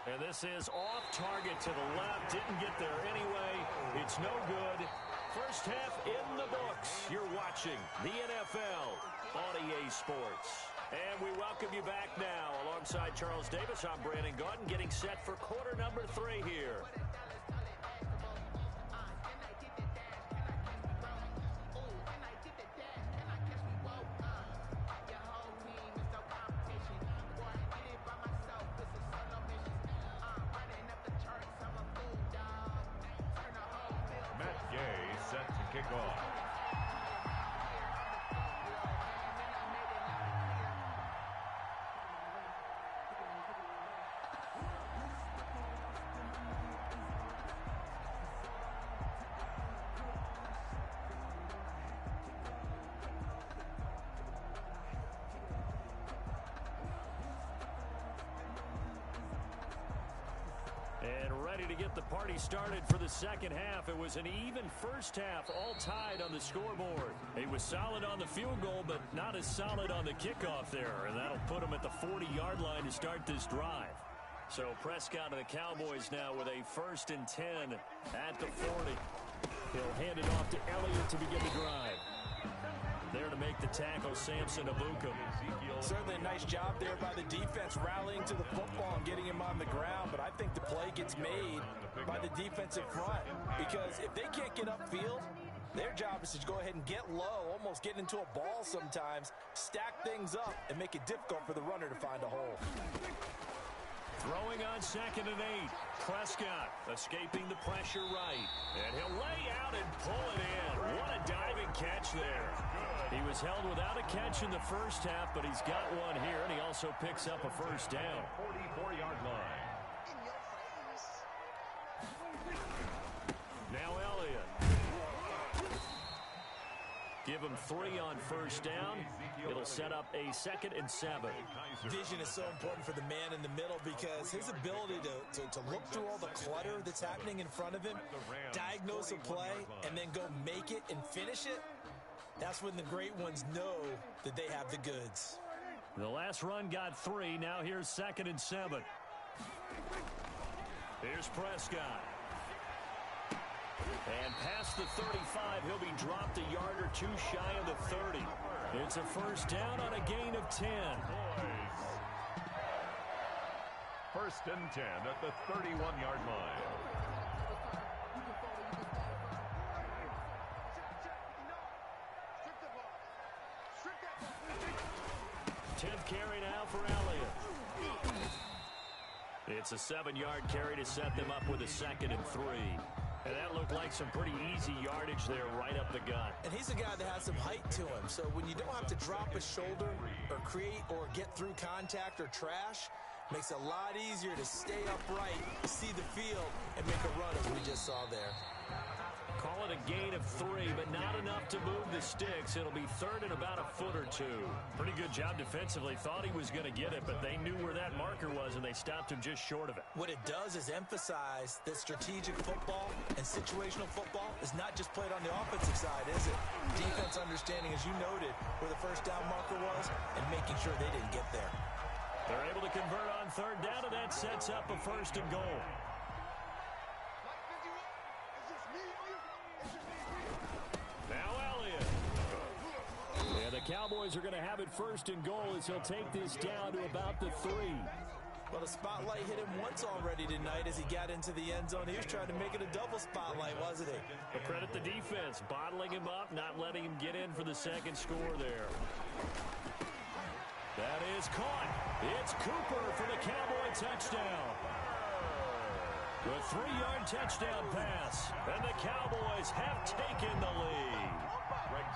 And this is off target to the left. Didn't get there anyway. It's no good. 1st half in the books. You're watching the NFL on EA Sports. And we welcome you back now. Alongside Charles Davis, I'm Brandon Gaudin, getting set for quarter number 3 here. And ready to get the party started for the 2nd half. It was an even 1st half, all tied on the scoreboard. He was solid on the field goal, but not as solid on the kickoff there. And that'll put him at the 40-yard line to start this drive. So Prescott and the Cowboys now with a 1st and 10 at the 40. He'll hand it off to Elliott to begin the drive. There to make the tackle, Samson Abuka. Certainly a nice job there by the defense, rallying to the football and getting him on the ground. But I think the play gets made by the defensive front. Because if they can't get upfield, their job is to go ahead and get low, almost get into a ball sometimes, stack things up, and make it difficult for the runner to find a hole. Throwing on 2nd and 8. Prescott escaping the pressure right. And he'll lay out and pull it in. What a diving catch there. He was held without a catch in the 1st half, but he's got one here, and he also picks up a 1st down. 44-yard line. Now Elliott. Give him 3 on 1st down. It'll set up a 2nd and 7. Vision is so important for the man in the middle because his ability to look through all the clutter that's happening in front of him, diagnose a play, and then go make it and finish it, that's when the great ones know that they have the goods. The last run got 3. Now here's 2nd and 7. Here's Prescott. And past the 35, he'll be dropped a yard or 2 shy of the 30. It's a first down on a gain of 10. First and 10 at the 31-yard line. 10th carry now for Elliott. It's a 7-yard carry to set them up with a 2nd and 3. And that looked like some pretty easy yardage there right up the gut. And he's a guy that has some height to him. So when you don't have to drop a shoulder or create or get through contact or trash, makes it a lot easier to stay upright, see the field, and make a run as we just saw there. Call it a gain of 3, but not enough to move the sticks. It'll be 3rd and about a foot or 2. Pretty good job defensively. Thought he was going to get it, but they knew where that marker was, and they stopped him just short of it. What it does is emphasize that strategic football and situational football is not just played on the offensive side, is it? Defense understanding, as you noted, where the first down marker was and making sure they didn't get there. They're able to convert on 3rd down, and that sets up a 1st and goal. Cowboys are going to have it 1st and goal as he'll take this down to about the 3. Well, the spotlight hit him once already tonight as he got into the end zone. He was trying to make it a double spotlight, wasn't he? But credit the defense, bottling him up, not letting him get in for the 2nd score there. That is caught. It's Cooper for the Cowboy touchdown. The 3-yard touchdown pass, and the Cowboys have taken the lead.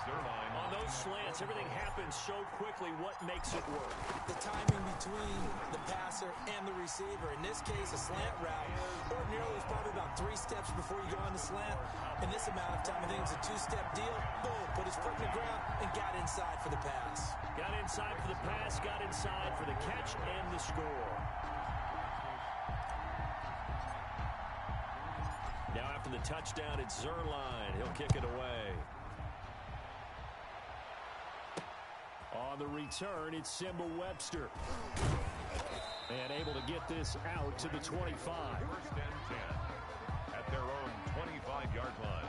On those slants, everything happens so quickly. What makes it work? The timing between the passer and the receiver. In this case, a slant route. Ordinarily, it's probably about 3 steps before you go on the slant. In this amount of time, I think it's a 2-step deal. Boom, put his foot in the ground and got inside for the pass. Got inside for the pass, got inside for the catch and the score. Now after the touchdown, it's Zerline. He'll kick it away. On the return, it's Simba Webster. And able to get this out to the 25. 1st and 10 at their own 25-yard line.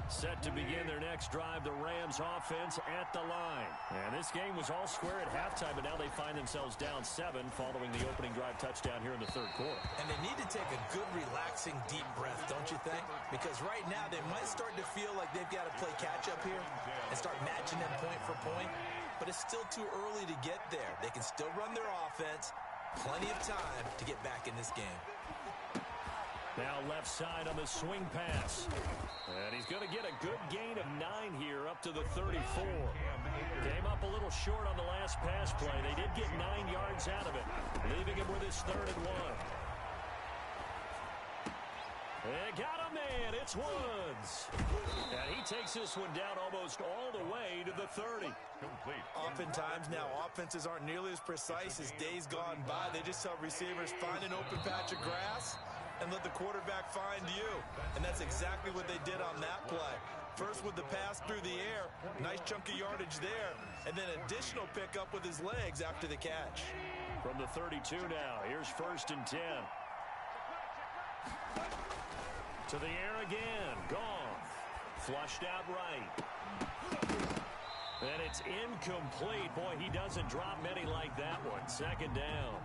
Set to begin their next drive, the Rams offense at the line. And this game was all square at halftime, but now they find themselves down 7 following the opening drive touchdown here in the 3rd quarter. And they need to take a good, relaxing, deep breath, don't you think? Because right now they might start to feel like they've got to play catch-up here and start matching them point for point. But it's still too early to get there. They can still run their offense. Plenty of time to get back in this game. Now left side on the swing pass. And he's going to get a good gain of 9 here up to the 34. Came up a little short on the last pass play. They did get 9 yards out of it, leaving him with his 3rd and 1. They got a man. It's Woods. And he takes this one down almost all the way to the 30. Complete. Oftentimes now, offenses aren't nearly as precise as days gone by. They just tell receivers, find an open patch of grass and let the quarterback find you. And that's exactly what they did on that play. First with the pass through the air, nice chunk of yardage there, and then additional pickup with his legs after the catch. From the 32 now, here's 1st and 10. To the air again, gone. Flushed out right. And it's incomplete. Boy, he doesn't drop many like that one. 2nd down.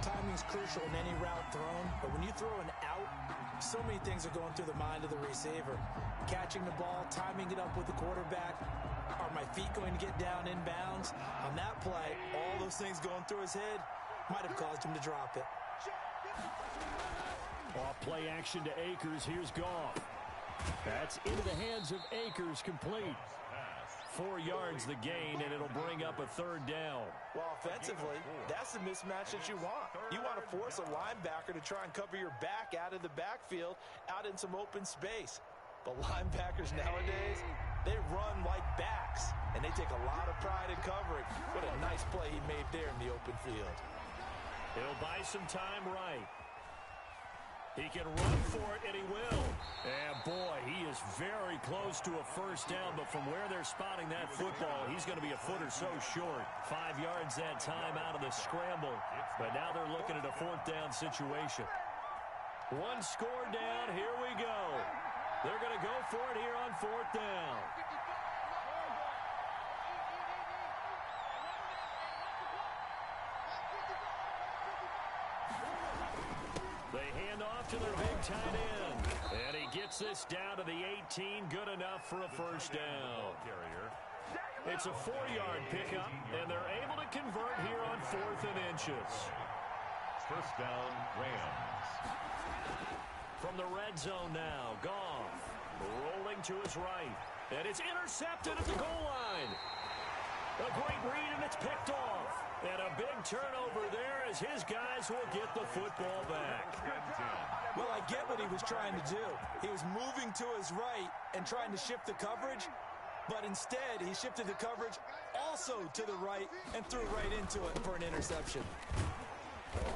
Timing's crucial in any route thrown, but when you throw an out, so many things are going through the mind of the receiver. Catching the ball, timing it up with the quarterback. Are my feet going to get down in bounds? On that play, all those things going through his head might have caused him to drop it. Off play action to Akers. Here's Goff. That's into the hands of Akers, complete. 4 yards the gain, and it'll bring up a 3rd down. Well, offensively, that's the mismatch that you want. You want to force a linebacker to try and cover your back out of the backfield, out in some open space. But linebackers nowadays, they run like backs, and they take a lot of pride in covering. What a nice play he made there in the open field. He'll buy some time right. He can run for it, and he will. And, boy, he is very close to a first down, but from where they're spotting that football, he's going to be a foot or so short. 5 yards that time out of the scramble, but now they're looking at a fourth down situation. One score down, here we go. They're going to go for it here on fourth down. They hand off to their big tight end. And he gets this down to the 18. Good enough for a first down. It's a 4-yard pickup, and they're able to convert here on 4th and inches. First down, Rams. From the red zone now, Goff rolling to his right. And it's intercepted at the goal line. A great read, and it's picked off. And a big turnover there as his guys will get the football back. Well, I get what he was trying to do. He was moving to his right and trying to shift the coverage, but instead he shifted the coverage also to the right and threw right into it for an interception.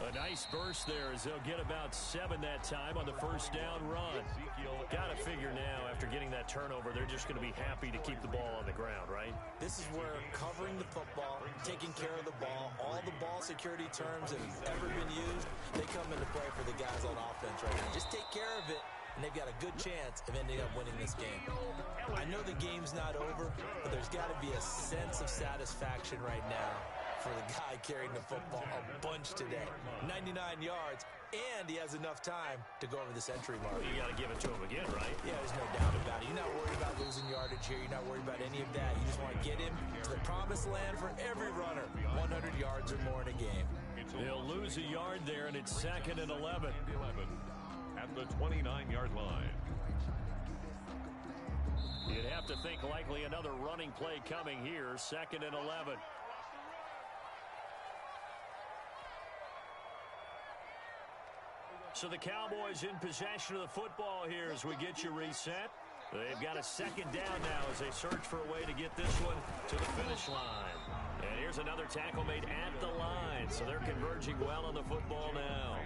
A nice burst there as they'll get about 7 that time on the first down run. Got to figure now, after getting that turnover, they're just going to be happy to keep the ball on the ground, right? This is where covering the football, taking care of the ball, all the ball security terms that have ever been used, they come into play for the guys on offense right now. Just take care of it, and they've got a good chance of ending up winning this game. I know the game's not over, but there's got to be a sense of satisfaction right now for the guy carrying the football a bunch today. 99 yards, and he has enough time to go over the century mark. You got to give it to him again, right? Yeah, there's no doubt about it. You're not worried about losing yardage here. You're not worried about any of that. You just want to get him to the promised land for every runner. 100 yards or more in a game. They'll lose a yard there, and it's 2nd and 11. At the 29-yard line. You'd have to think likely another running play coming here. 2nd and 11. So the Cowboys in possession of the football here as we get you reset. They've got a 2nd down now as they search for a way to get this one to the finish line. And here's another tackle made at the line, so they're converging well on the football now.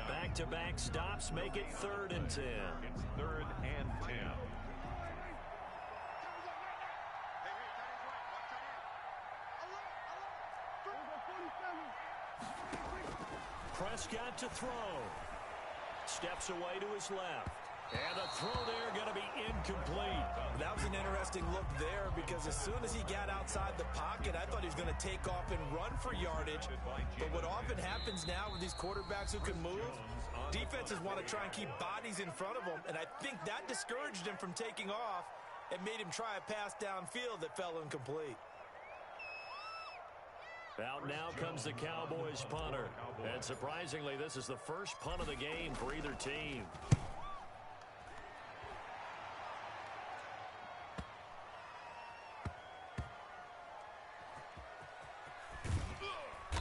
Back-to-back stops make it 3rd and 10. It's 3rd and 10. Prescott to throw. Steps away to his left. And the throw there going to be incomplete. That was an interesting look there because as soon as he got outside the pocket, I thought he was going to take off and run for yardage. But what often happens now with these quarterbacks who can move, defenses want to try and keep bodies in front of them. And I think that discouraged him from taking off and made him try a pass downfield that fell incomplete. Out now comes the Cowboys punter. And surprisingly, this is the first punt of the game for either team.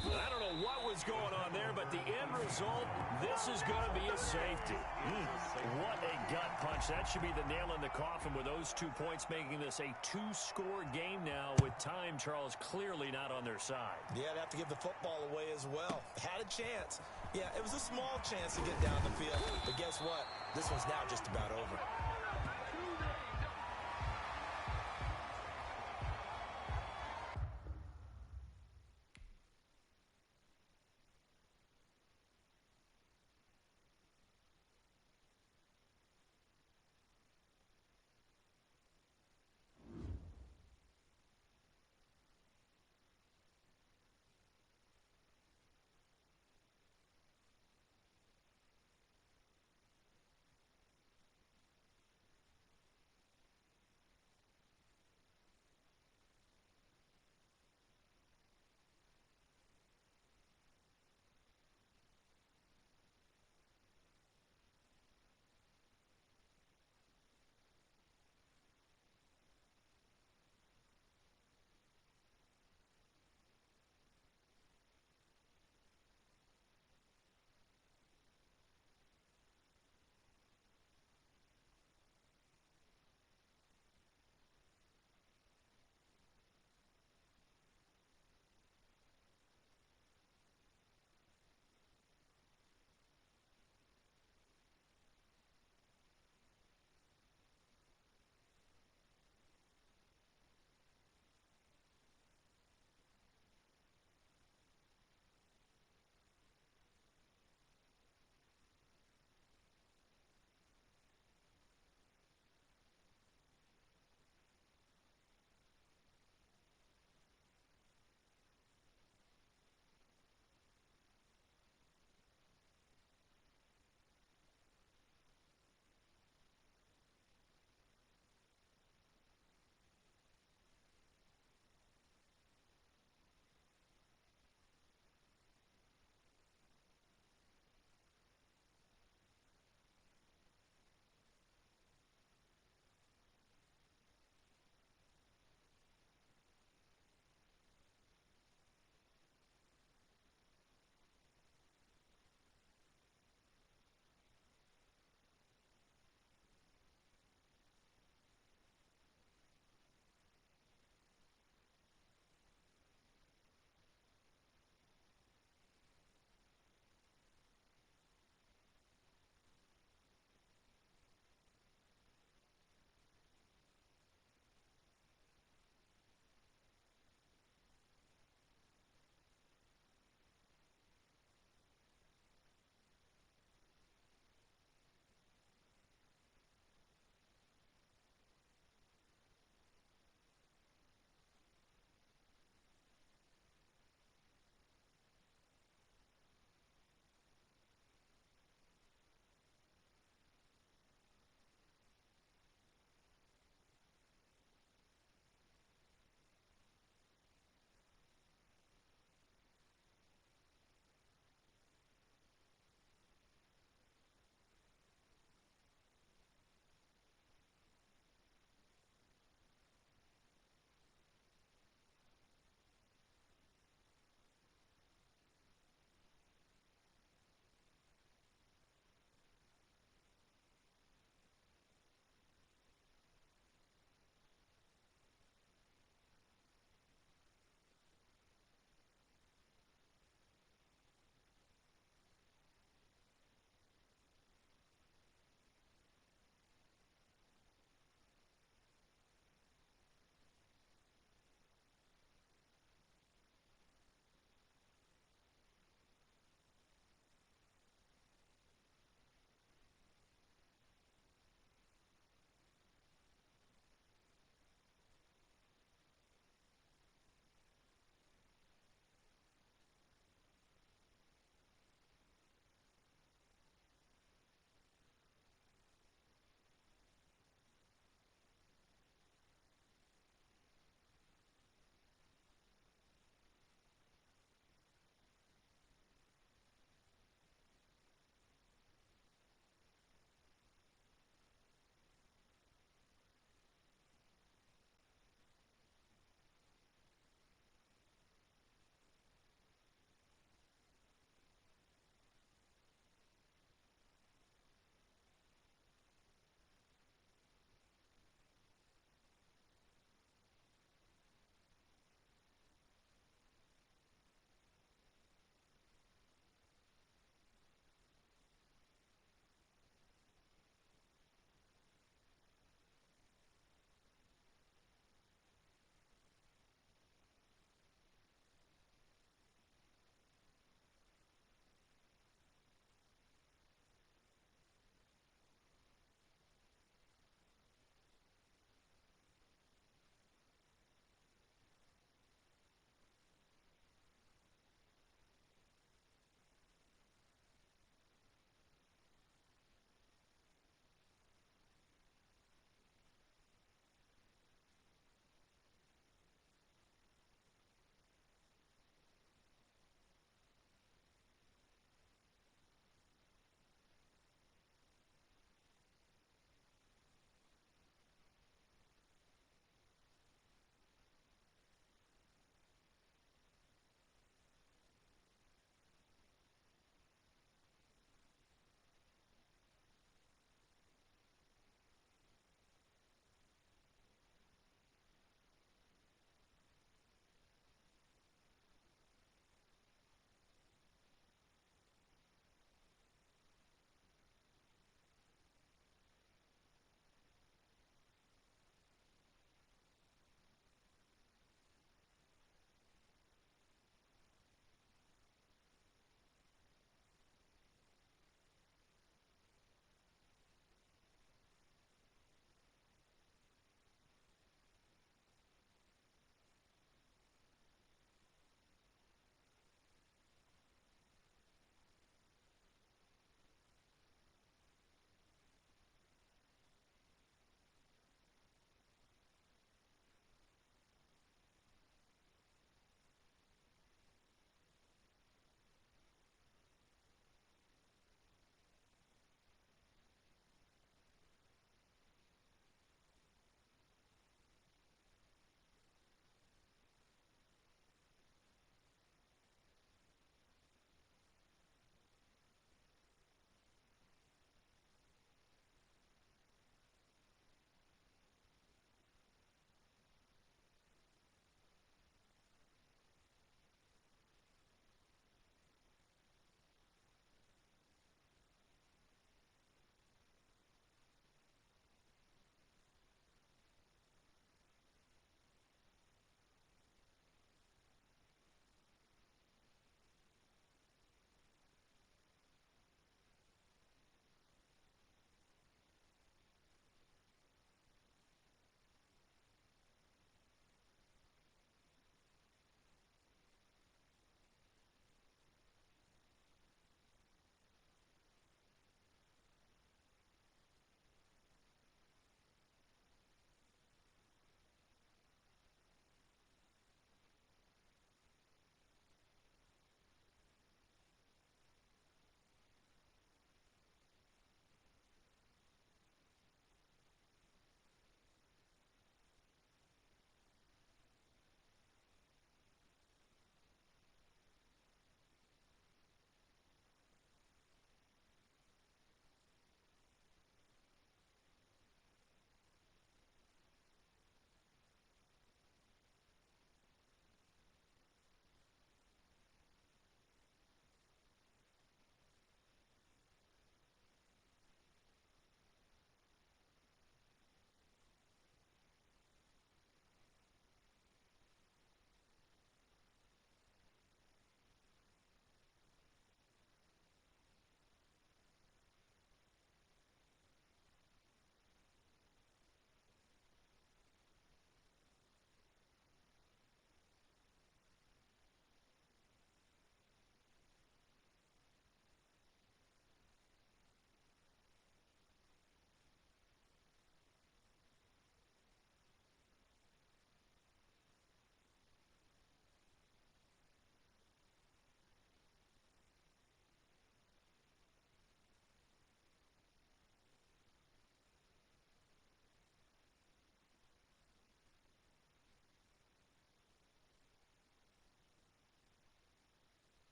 I don't know what was going on there, but the end result, this is going to be a safety. What a gut punch. That should be the nail in the coffin with those 2 points, making this a 2-score game now with time, Charles, clearly not on their side. Yeah, they have to give the football away as well. Had a chance. Yeah, it was a small chance to get down the field, but guess what? This one's now just about over.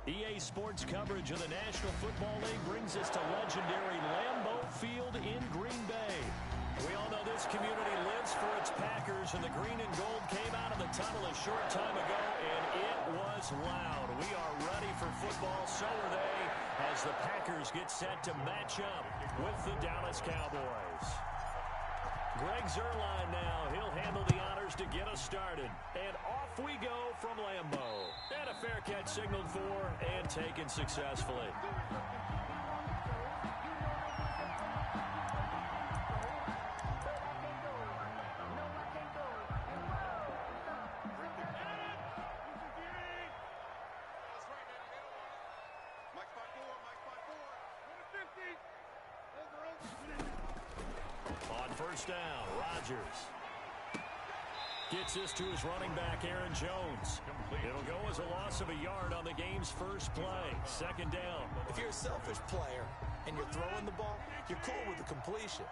EA Sports coverage of the National Football League brings us to legendary Lambeau Field in Green Bay. We all know this community lives for its Packers, and the green and gold came out of the tunnel a short time ago, and it was loud. We are ready for football, so are they, as the Packers get set to match up with the Dallas Cowboys. Greg Zuerlein now. He'll handle the honors to get us started. And off we go from Lambeau. And a fair catch signaled for and taken successfully. On first down, Rodgers gets this to his running back, Aaron Jones. It'll go as a loss of a yard on the game's first play. Second down. If you're a selfish player and you're throwing the ball, you're cool with the completion.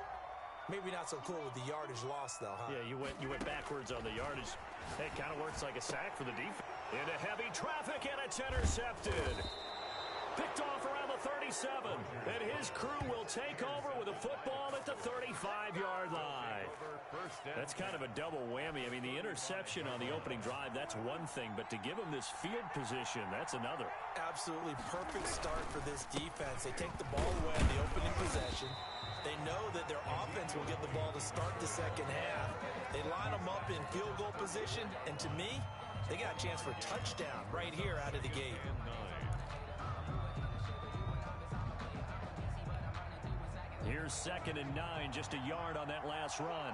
Maybe not so cool with the yardage loss, though, huh? Yeah, you went backwards on the yardage. It kind of works like a sack for the defense. Into heavy traffic, and it's intercepted. Picked off around the 37, and his crew will take over with a football at the 35-yard line. That's kind of a double whammy. I mean, the interception on the opening drive, that's one thing, but to give him this field position, that's another. Absolutely perfect start for this defense. They take the ball away in the opening possession. They know that their offense will get the ball to start the second half. They line them up in field goal position, and to me, they got a chance for a touchdown right here out of the gate. Here's 2nd and 9, just a yard on that last run.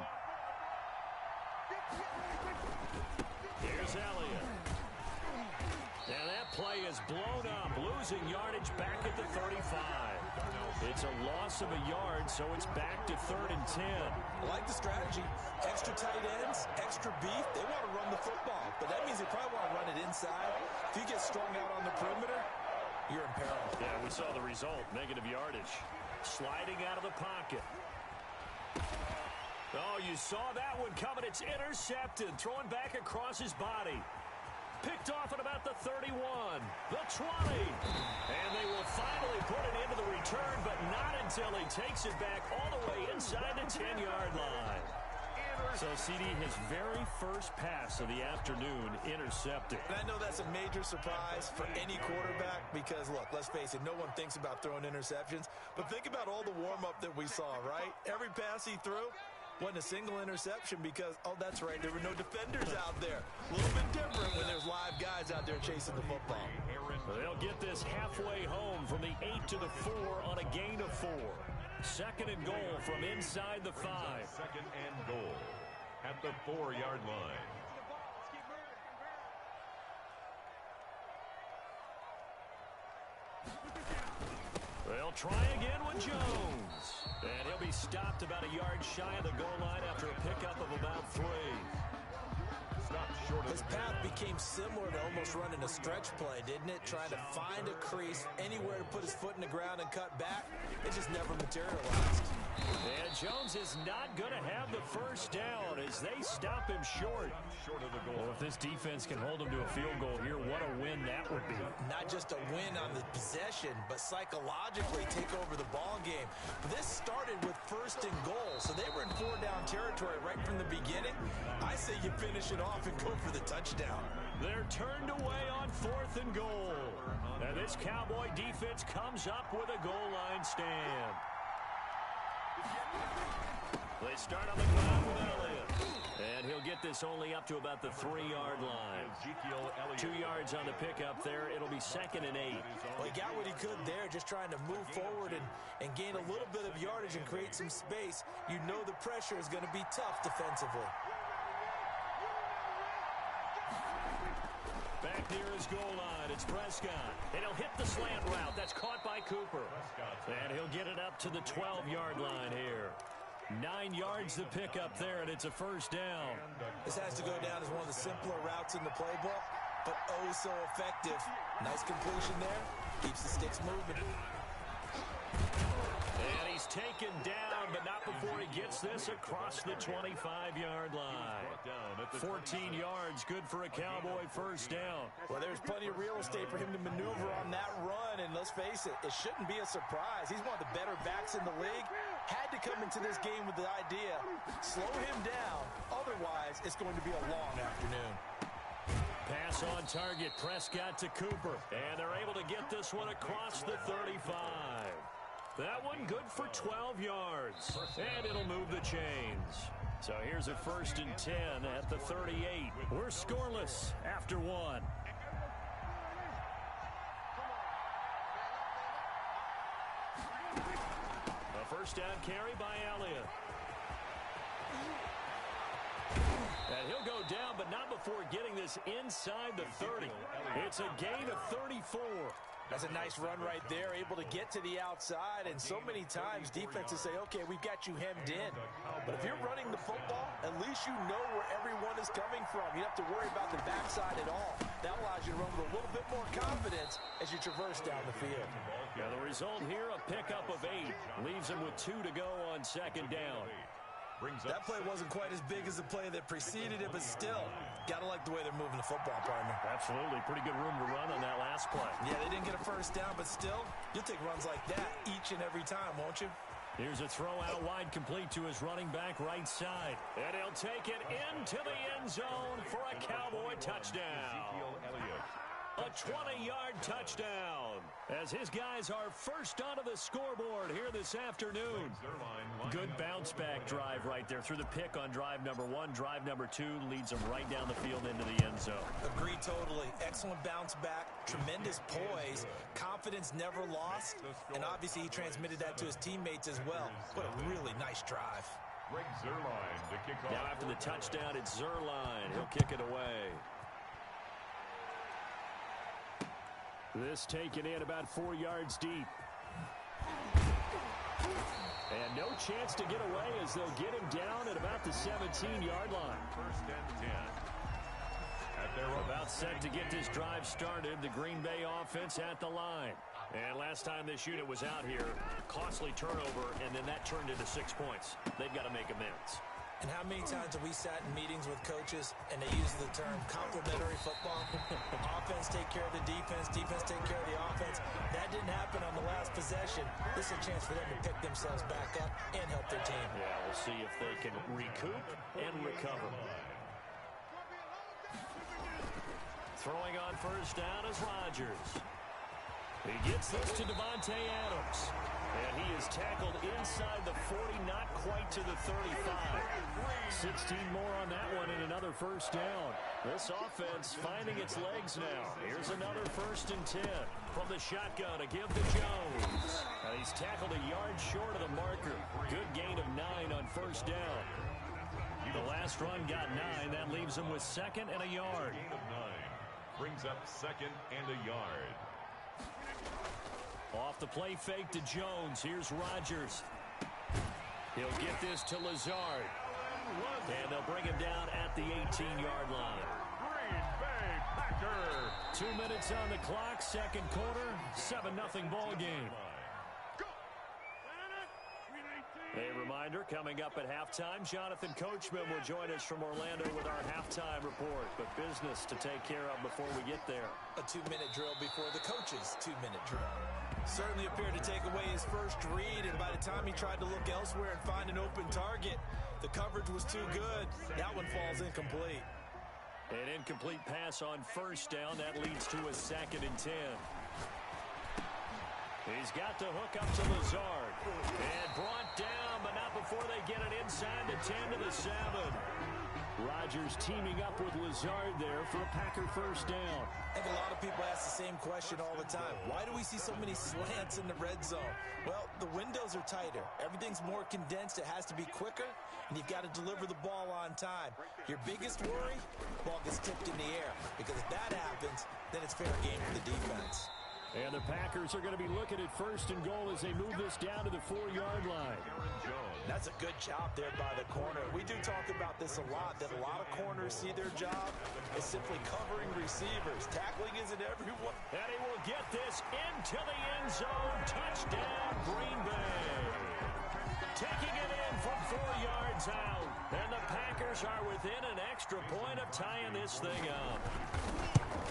Here's Elliott. And that play is blown up, losing yardage back at the 35. It's a loss of a yard, so it's back to 3rd and 10. I like the strategy. Extra tight ends, extra beef. They want to run the football, but that means they probably want to run it inside. If you get strung out on the perimeter, you're in peril. Yeah, we saw the result, negative yardage. Sliding out of the pocket. Oh, you saw that one coming. It's intercepted. Throwing back across his body. Picked off at about the 31. The 20. And they will finally put it into the return, but not until he takes it back all the way inside the 10-yard line. So, CD, his very first pass of the afternoon intercepted. And I know that's a major surprise for any quarterback because, look, let's face it, no one thinks about throwing interceptions. But think about all the warm-up that we saw, right? Every pass he threw wasn't a single interception because, oh, that's right, there were no defenders out there. A little bit different when there's live guys out there chasing the football. They'll get this halfway home from the 8 to the 4 on a gain of 4. 2nd and goal from inside the 5. 2nd and goal at the 4-yard line. They'll try again with Jones. And he'll be stopped about a yard shy of the goal line after a pickup of about 3. His path became similar to almost running a stretch play, didn't it? Trying to find a crease, anywhere to put his foot in the ground and cut back. It just never materialized. And Jones is not going to have the first down as they stop him short. Short of the goal. Well, if this defense can hold him to a field goal here, what a win that would be. Not just a win on the possession, but psychologically take over the ball game. This started with 1st and goal, so they were in 4-down territory right from the beginning. I say you finish it off and go for the touchdown. They're turned away on 4th and goal. And this Cowboy defense comes up with a goal line stand. They start on the ground with Elliott. And he'll get this only up to about the 3-yard line. 2 yards on the pickup there. It'll be 2nd and 8. Well, he got what he could there, just trying to move forward and gain a little bit of yardage and create some space. You know the pressure is going to be tough defensively. Back near his goal line, it's Prescott. And he'll hit the slant route. That's caught by Cooper. And he'll get it up to the 12-yard line here. 9 yards to pick up there, and it's a first down. This has to go down as one of the simpler routes in the playbook, but oh so effective. Nice completion there. Keeps the sticks moving. And he's taken down, but not before he gets this across the 25-yard line. 14 yards, good for a Cowboy first down. Well, there's plenty of real estate for him to maneuver on that run, and let's face it, it shouldn't be a surprise. He's one of the better backs in the league. Had to come into this game with the idea, slow him down, otherwise it's going to be a long afternoon. Pass on target, Prescott to Cooper, and they're able to get this one across the 35. That one good for 12 yards, and it'll move the chains. So here's a 1st and 10 at the 38. We're scoreless after one. A first down carry by Elliott. And he'll go down, but not before getting this inside the 30. It's a gain of 34. That's a nice run right there, able to get to the outside, and so many times defenses say, okay, we've got you hemmed in. But if you're running the football, at least you know where everyone is coming from. You don't have to worry about the backside at all. That allows you to run with a little bit more confidence as you traverse down the field. Now the result here, a pickup of 8. Leaves him with 2 to go on 2nd down. That play wasn't quite as big as the play that preceded it, but still, got to like the way they're moving the football, partner. Absolutely. Pretty good room to run on that last play. Yeah, they didn't get a first down, but still, you'll take runs like that each and every time, won't you? Here's a throw out wide complete to his running back right side. And he'll take it into the end zone for a Cowboy touchdown. A 20-yard touchdown as his guys are first onto the scoreboard here this afternoon. Good bounce-back drive right there through the pick on drive number 1. Drive number 2 leads them right down the field into the end zone. Agree totally. Excellent bounce back, tremendous poise, confidence never lost, and obviously he transmitted that to his teammates as well. What a really nice drive. Now after the touchdown, it's Zerline. He'll kick it away. This taken in about 4 yards deep. And no chance to get away as they'll get him down at about the 17-yard line. 1st and 10. About set to get this drive started. The Green Bay offense at the line. And last time this unit was out here, costly turnover, and then that turned into 6 points. They've got to make amends. And how many times have we sat in meetings with coaches and they use the term complementary football? Offense take care of the defense, defense take care of the offense. That didn't happen on the last possession. This is a chance for them to pick themselves back up and help their team. Yeah, we'll see if they can recoup and recover. Throwing on first down is Rodgers. He gets this to Devontae Adams. And he is tackled inside the 40, not quite to the 35. 16 more on that one and another first down. This offense finding its legs now. Here's another 1st and 10 from the shotgun to give to Jones. Now he's tackled a yard short of the marker. Good gain of 9 on first down. The last run got 9. That leaves him with 2nd and a yard. Gain of 9 brings up 2nd and a yard. Off the play fake to Jones. Here's Rodgers. He'll get this to Lazard. And they'll bring him down at the 18-yard line. Green Bay Packers. 2 minutes on the clock, 2nd quarter, 7-0 ball game. A reminder, coming up at halftime, Jonathan Coachman will join us from Orlando with our halftime report. But business to take care of before we get there. A 2-minute drill before the coach's 2-minute drill. Certainly appeared to take away his first read, and by the time he tried to look elsewhere and find an open target, the coverage was too good. That one falls incomplete. An incomplete pass on first down. That leads to a 2nd and 10. He's got to hook up to Lazard. And brought down, but not before they get it inside the 10 to the 7. Rodgers teaming up with Lazard there for a Packer first down. I think a lot of people ask the same question all the time. Why do we see so many slants in the red zone? Well, the windows are tighter. Everything's more condensed. It has to be quicker, and you've got to deliver the ball on time. Your biggest worry, ball gets tipped in the air, because if that happens, then it's fair game for the defense. And And the Packers are going to be looking at first and goal as they move this down to the 4-yard line. That's a good job there by the corner. We do talk about this a lot, that a lot of corners see their job as simply covering receivers. Tackling isn't everyone. And he will get this into the end zone. Touchdown, Green Bay. Taking it in from 4 yards out. And the Packers are within an extra point of tying this thing up.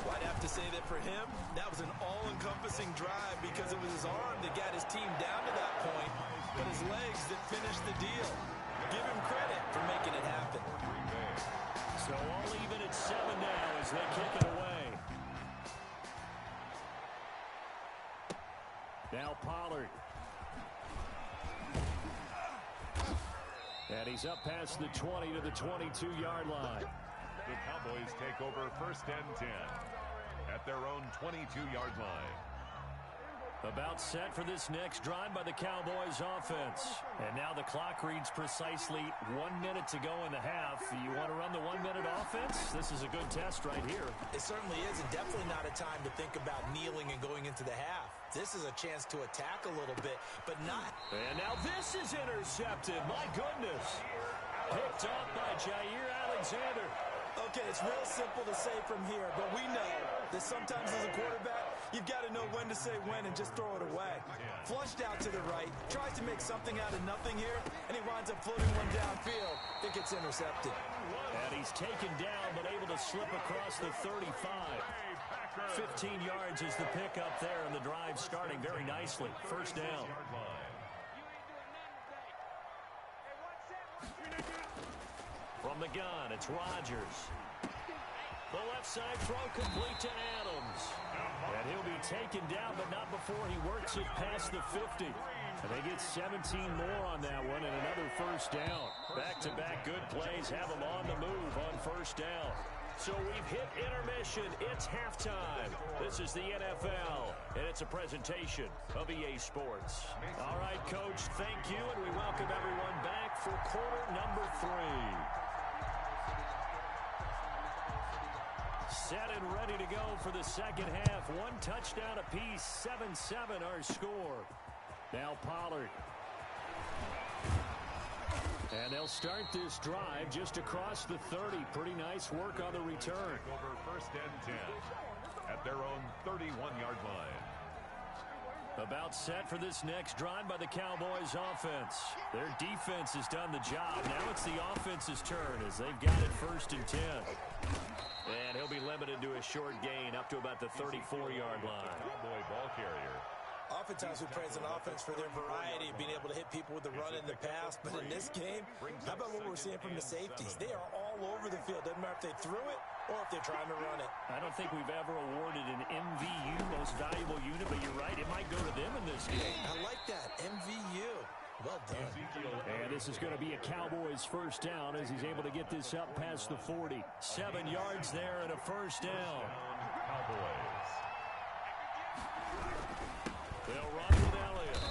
Well, I'd have to say that for him, that was an all-encompassing drive because it was his arm that got his team down to that point, but his legs that finished the deal. Give him credit for making it happen. So all even at 7 now as they kick it away. Now Pollard. And he's up past the 20 to the 22-yard line. The Cowboys take over first and 10 at their own 22-yard line. About set for this next drive by the Cowboys offense. And now the clock reads precisely 1 minute to go in the half. You want to run the 1-minute offense? This is a good test right here. It certainly is, and definitely not a time to think about kneeling and going into the half. This is a chance to attack a little bit, but not. And now this is intercepted. My goodness. Picked up by Jair Alexander. Okay, it's real simple to say from here, but we know that sometimes as a quarterback, you've got to know when to say when and just throw it away. Flushed out to the right, tries to make something out of nothing here, and he winds up floating one downfield. It gets intercepted. And he's taken down, but able to slip across the 35. 15 yards is the pickup there, and the drive starting very nicely. First down. From the gun, it's Rodgers. The left side throw complete to Adams. And he'll be taken down, but not before he works it past the 50. And they get 17 more on that one and another first down. Back-to-back good plays have them on the move on first down. So we've hit intermission. It's halftime. This is the NFL, and it's a presentation of EA Sports. All right, Coach, thank you, and we welcome everyone back for quarter number 3. Set and ready to go for the second half. 1 touchdown apiece, 7-7 our score. Now Pollard. And they'll start this drive just across the 30. Pretty nice work on the return. Over first and 10 at their own 31-yard line. About set for this next drive by the Cowboys offense. Their defense has done the job. Now it's the offense's turn as they've got it first and 10. And he'll be limited to a short gain up to about the 34-yard line. Cowboy ball carrier. Oftentimes we praise an offense for their variety of being able to hit people with the run in the past. But in this game, how about what we're seeing from the safeties? They are all over the field. Doesn't matter if they threw it or if they're trying to run it. I don't think we've ever awarded an MVU, most valuable unit, but you're right, it might go to them in this game. I like that, MVU. Well done. And this is going to be a Cowboys first down as he's able to get this up past the 40. 7 yards there and a first down. Cowboys. They'll run with Elliott.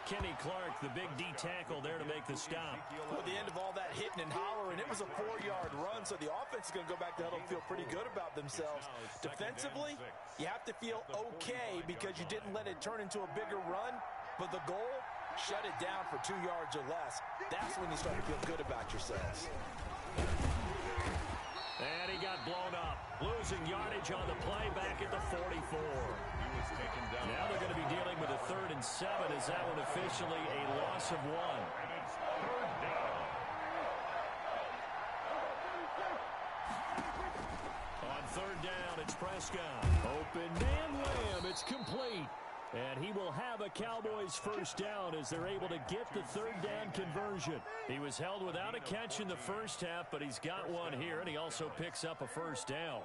Kenny Clark, the big D tackle there to make the stop. Well, at the end of all that hitting and hollering, it was a 4-yard run, so the offense is going to go back to huddle and feel pretty good about themselves. Defensively, you have to feel okay because you didn't let it turn into a bigger run, but the goal, shut it down for 2 yards or less. That's when you start to feel good about yourselves. And he got blown up. Losing yardage on the play back at the 44. Now they're going to be dealing with a 3rd and 7 as that one officially a loss of 1. On 3rd down, it's Prescott. Open man wham, it's complete. And he will have a Cowboys first down as they're able to get the 3rd down conversion. He was held without a catch in the first half, but he's got one here, and he also picks up a first down.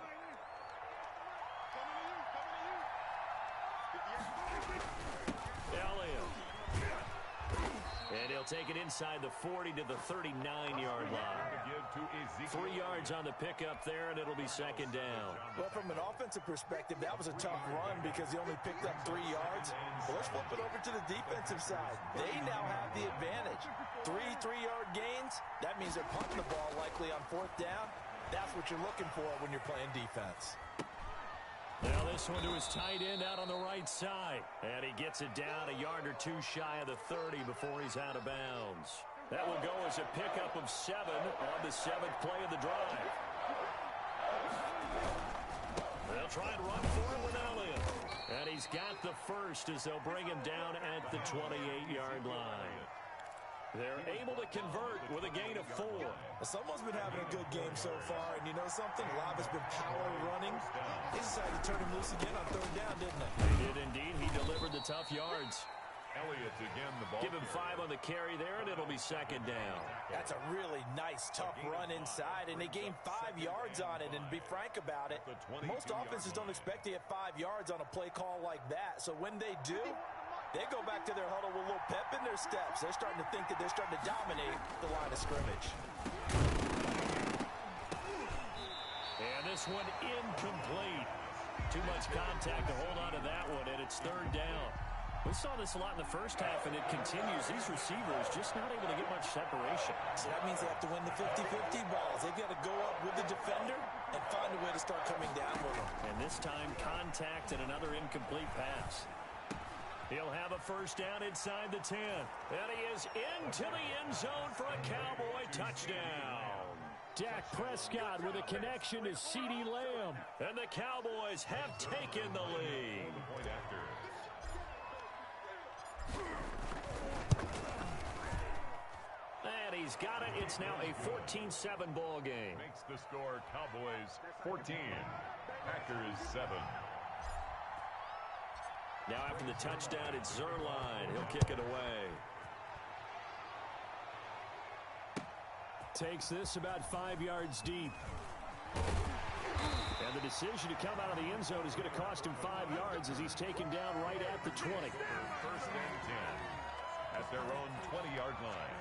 Elliott. And he'll take it inside the 40 to the 39-yard line. 3 yards on the pickup there, and it'll be second down. Well, from an offensive perspective, that was a tough run because he only picked up 3 yards. Well, let's flip it over to the defensive side. They now have the advantage. 3 3-yard gains, that means they're punting the ball likely on 4th down. That's what you're looking for when you're playing defense. Now this one to his tight end out on the right side. And he gets it down a yard or two shy of the 30 before he's out of bounds. That will go as a pickup of 7 on the 7th play of the drive. They'll try and run for it with Elliott. And he's got the first as they'll bring him down at the 28-yard line. They're able to convert with a gain of 4. Well, someone's been having a good game so far, and you know something? A lot has been power running. They decided to turn him loose again on 3rd down, didn't they? They did indeed. He delivered the tough yards. Elliott again the ball. Give him 5 on the carry there, and it'll be 2nd down. That's a really nice, tough run inside, and they gained 5 yards on it. And to be frank about it, most offenses don't expect to get 5 yards on a play call like that. So when they do, they go back to their huddle with a little pep in their steps. They're starting to think that they're starting to dominate the line of scrimmage. And this one incomplete. Too much contact to hold on to that one, and it's 3rd down. We saw this a lot in the first half, and it continues. These receivers just not able to get much separation. So that means they have to win the 50-50 balls. They've got to go up with the defender and find a way to start coming down with them. And this time, contact and another incomplete pass. He'll have a 1st down inside the 10. And he is into the end zone for a Cowboy touchdown. Dak Prescott with a connection to CeeDee Lamb. And the Cowboys have taken the lead. Point after. And he's got it. It's now a 14-7 ball game. Makes the score Cowboys 14. Packers 7. Now after the touchdown, it's Zerline. He'll kick it away. Takes this about 5 yards deep. And the decision to come out of the end zone is going to cost him 5 yards as he's taken down right at the 20. 1st and 10 at their own 20-yard line.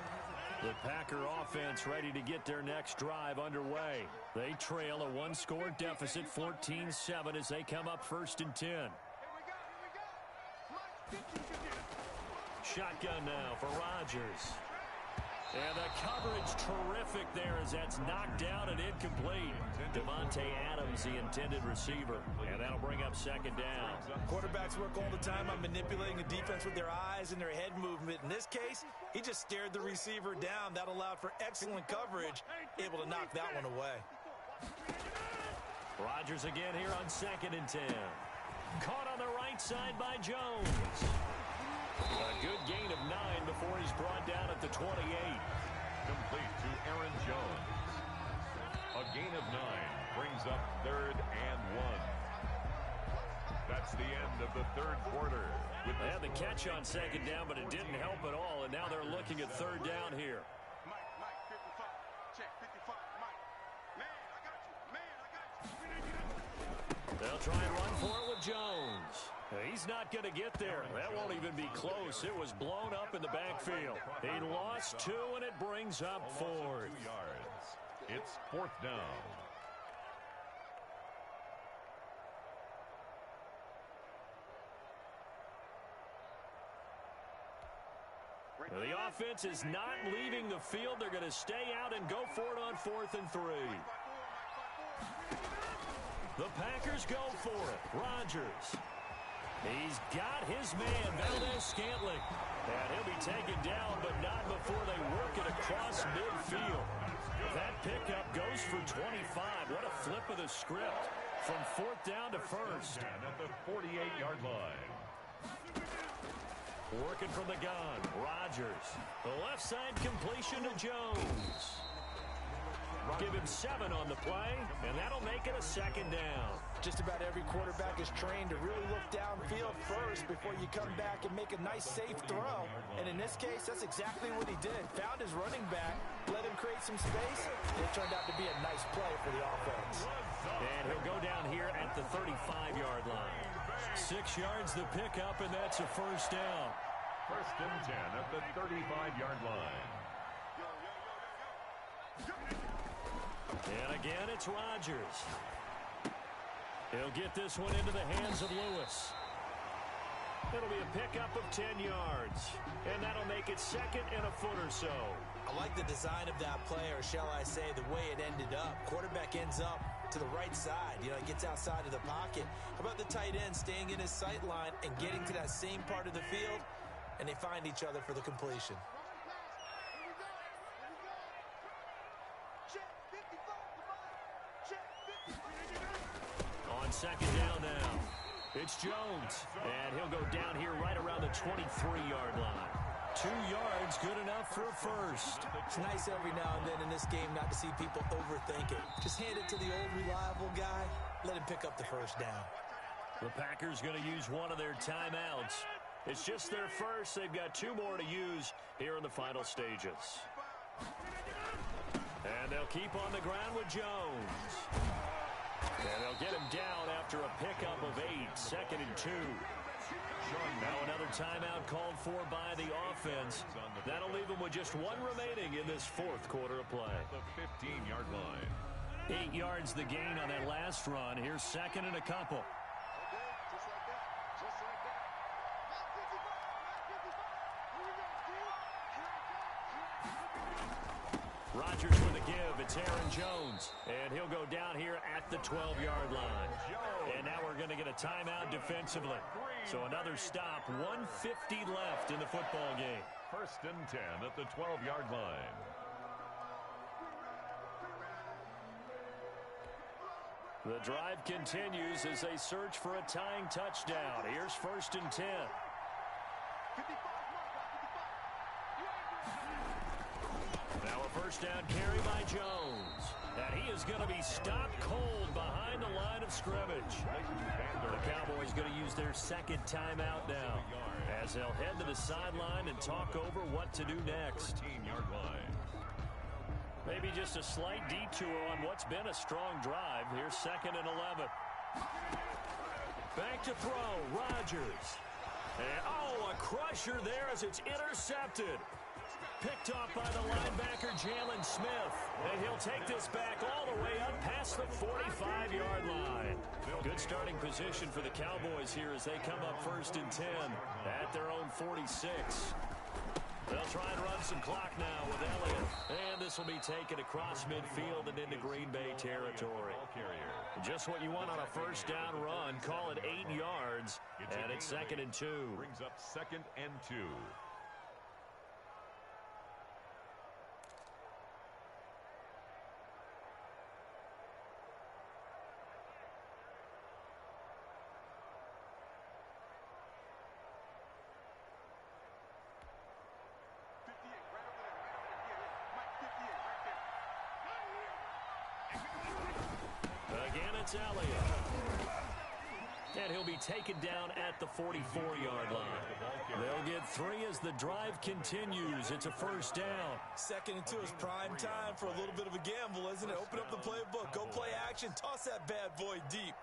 The Packer offense ready to get their next drive underway. They trail a 1-score deficit, 14-7, as they come up 1st and 10. Shotgun now for Rodgers. And the coverage terrific there as that's knocked down and incomplete. Devontae Adams, the intended receiver. And that'll bring up 2nd down. Quarterbacks work all the time on manipulating the defense with their eyes and their head movement. In this case, he just stared the receiver down. That allowed for excellent coverage, able to knock that one away. Rodgers again here on 2nd and 10. Caught on the right side by Jones. A good gain of 9 before he's brought down at the 28. Complete to Aaron Jones. A gain of 9 brings up 3rd and 1. That's the end of the 3rd quarter. They had the catch on 2nd down, but it didn't help at all, and now they're looking at 3rd down here. Mike, 55. Check, 55. Mike. Man, I got you. Man, I got you. They'll try and run for it with Jones. He's not going to get there. That won't even be close. It was blown up in the backfield. He lost 2, and it brings up 4th. 2 yards. It's 4th down. The offense is not leaving the field. They're going to stay out and go for it on 4th and 3. The Packers go for it. Rodgers. He's got his man, Valdez-Scantling. And he'll be taken down, but not before they work it across midfield. That pickup goes for 25. What a flip of the script. From 4th down to 1st. And at the 48-yard line. Working from the gun, Rodgers. The left side completion to Jones. Give him 7 on the play, and that'll make it a 2nd down. Just about every quarterback is trained to really look downfield first before you come back and make a nice, safe throw. And in this case, that's exactly what he did. Found his running back, let him create some space, and it turned out to be a nice play for the offense. And he'll go down here at the 35-yard line. 6 yards the pickup, and that's a 1st down. 1st and 10 at the 35-yard line. And again, it's Rodgers. He'll get this one into the hands of Lewis. It'll be a pickup of 10 yards. And that'll make it 2nd and a foot or so. I like the design of that play, or shall I say the way it ended up. Quarterback ends up to the right side. You know, he gets outside of the pocket. How about the tight end staying in his sight line and getting to that same part of the field, and they find each other for the completion. On second down now, it's Jones, and he'll go down here right around the 23-yard line. 2 yards, good enough for a first. It's nice every now and then in this game not to see people overthink it. Just hand it to the old reliable guy, let him pick up the first down. The Packers going to use one of their timeouts. It's just their first. They've got 2 more to use here in the final stages. And they'll keep on the ground with Jones. And they'll get him down after a pickup of 8, 2nd and 2. Now another timeout called for by the offense. That'll leave them with just 1 remaining in this 4th quarter of play. The 15-yard line. 8 yards the gain on that last run. Here's 2nd and a couple. Rodgers with a give. It's Aaron Jones. And he'll go down here at the 12-yard line. And now we're going to get a timeout defensively. So another stop. 1:50 left in the football game. 1st and 10 at the 12-yard line. The drive continues as they search for a tying touchdown. Here's 1st and 10. Now a first down carry by Jones. And he is going to be stopped cold behind the line of scrimmage. The Cowboys going to use their 2nd timeout now as they'll head to the sideline and talk over what to do next. 14-yard line. Maybe just a slight detour on what's been a strong drive. Here's 2nd and 11. Back to throw. Rodgers. And, a crusher there as it's intercepted. Picked off by the linebacker, Jalen Smith. And he'll take this back all the way up past the 45-yard line. Good starting position for the Cowboys here as they come up 1st and 10 at their own 46. They'll try and run some clock now with Elliott. And this will be taken across midfield and into Green Bay territory. Just what you want on a first down run. Call it 8 yards. And it's 2nd and 2. Brings up 2nd and 2. Again, it's Elliott. And he'll be taken down at the 44-yard line. They'll get 3 as the drive continues. It's a first down. 2nd and 2 is prime time for a little bit of a gamble, isn't it? Open up the playbook, go play action, toss that bad boy deep.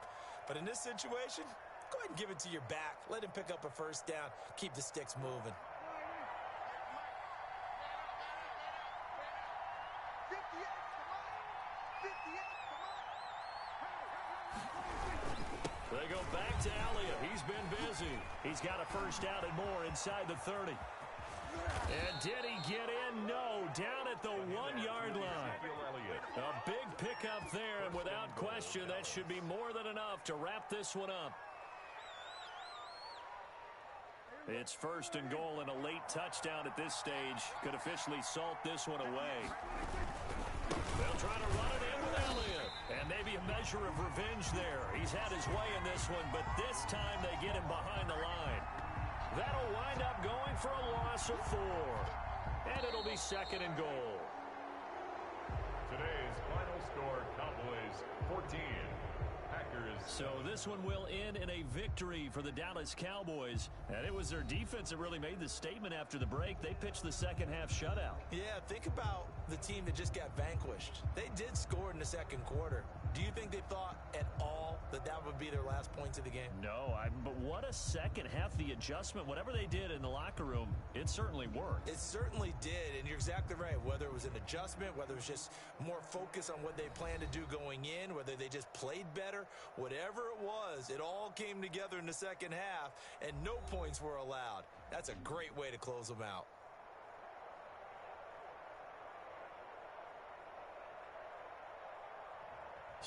But in this situation, go ahead and give it to your back. Let him pick up a first down. Keep the sticks moving. They go back to Elliott. He's been busy. He's got a first down and more inside the 30. And did he get in? No. Down at the 1-yard line. A big pickup there, and without question, that should be more than enough to wrap this one up. It's 1st and goal, and a late touchdown at this stage could officially salt this one away. They'll try to run it in with Elliott. And maybe a measure of revenge there. He's had his way in this one, but this time they get him behind the line. That'll wind up going for a loss of 4. And it'll be 2nd and goal. Today's final score, Cowboys 14. Packers. So this one will end in a victory for the Dallas Cowboys. And it was their defense that really made the statement after the break. They pitched the second half shutout. Yeah, think about the team that just got vanquished. They did score in the 2nd quarter. Do you think they thought at all that that would be their last points of the game? No, but what a second half. The adjustment, whatever they did in the locker room, it certainly worked. It certainly did, and you're exactly right. Whether it was an adjustment, whether it was just more focus on what they planned to do going in, whether they just played better, whatever it was, it all came together in the second half, and no points were allowed. That's a great way to close them out.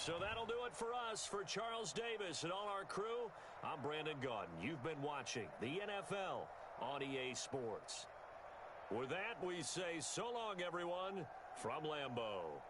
So that'll do it for us. For Charles Davis and all our crew, I'm Brandon Gaudin. You've been watching the NFL on EA Sports. With that, we say so long, everyone, from Lambeau.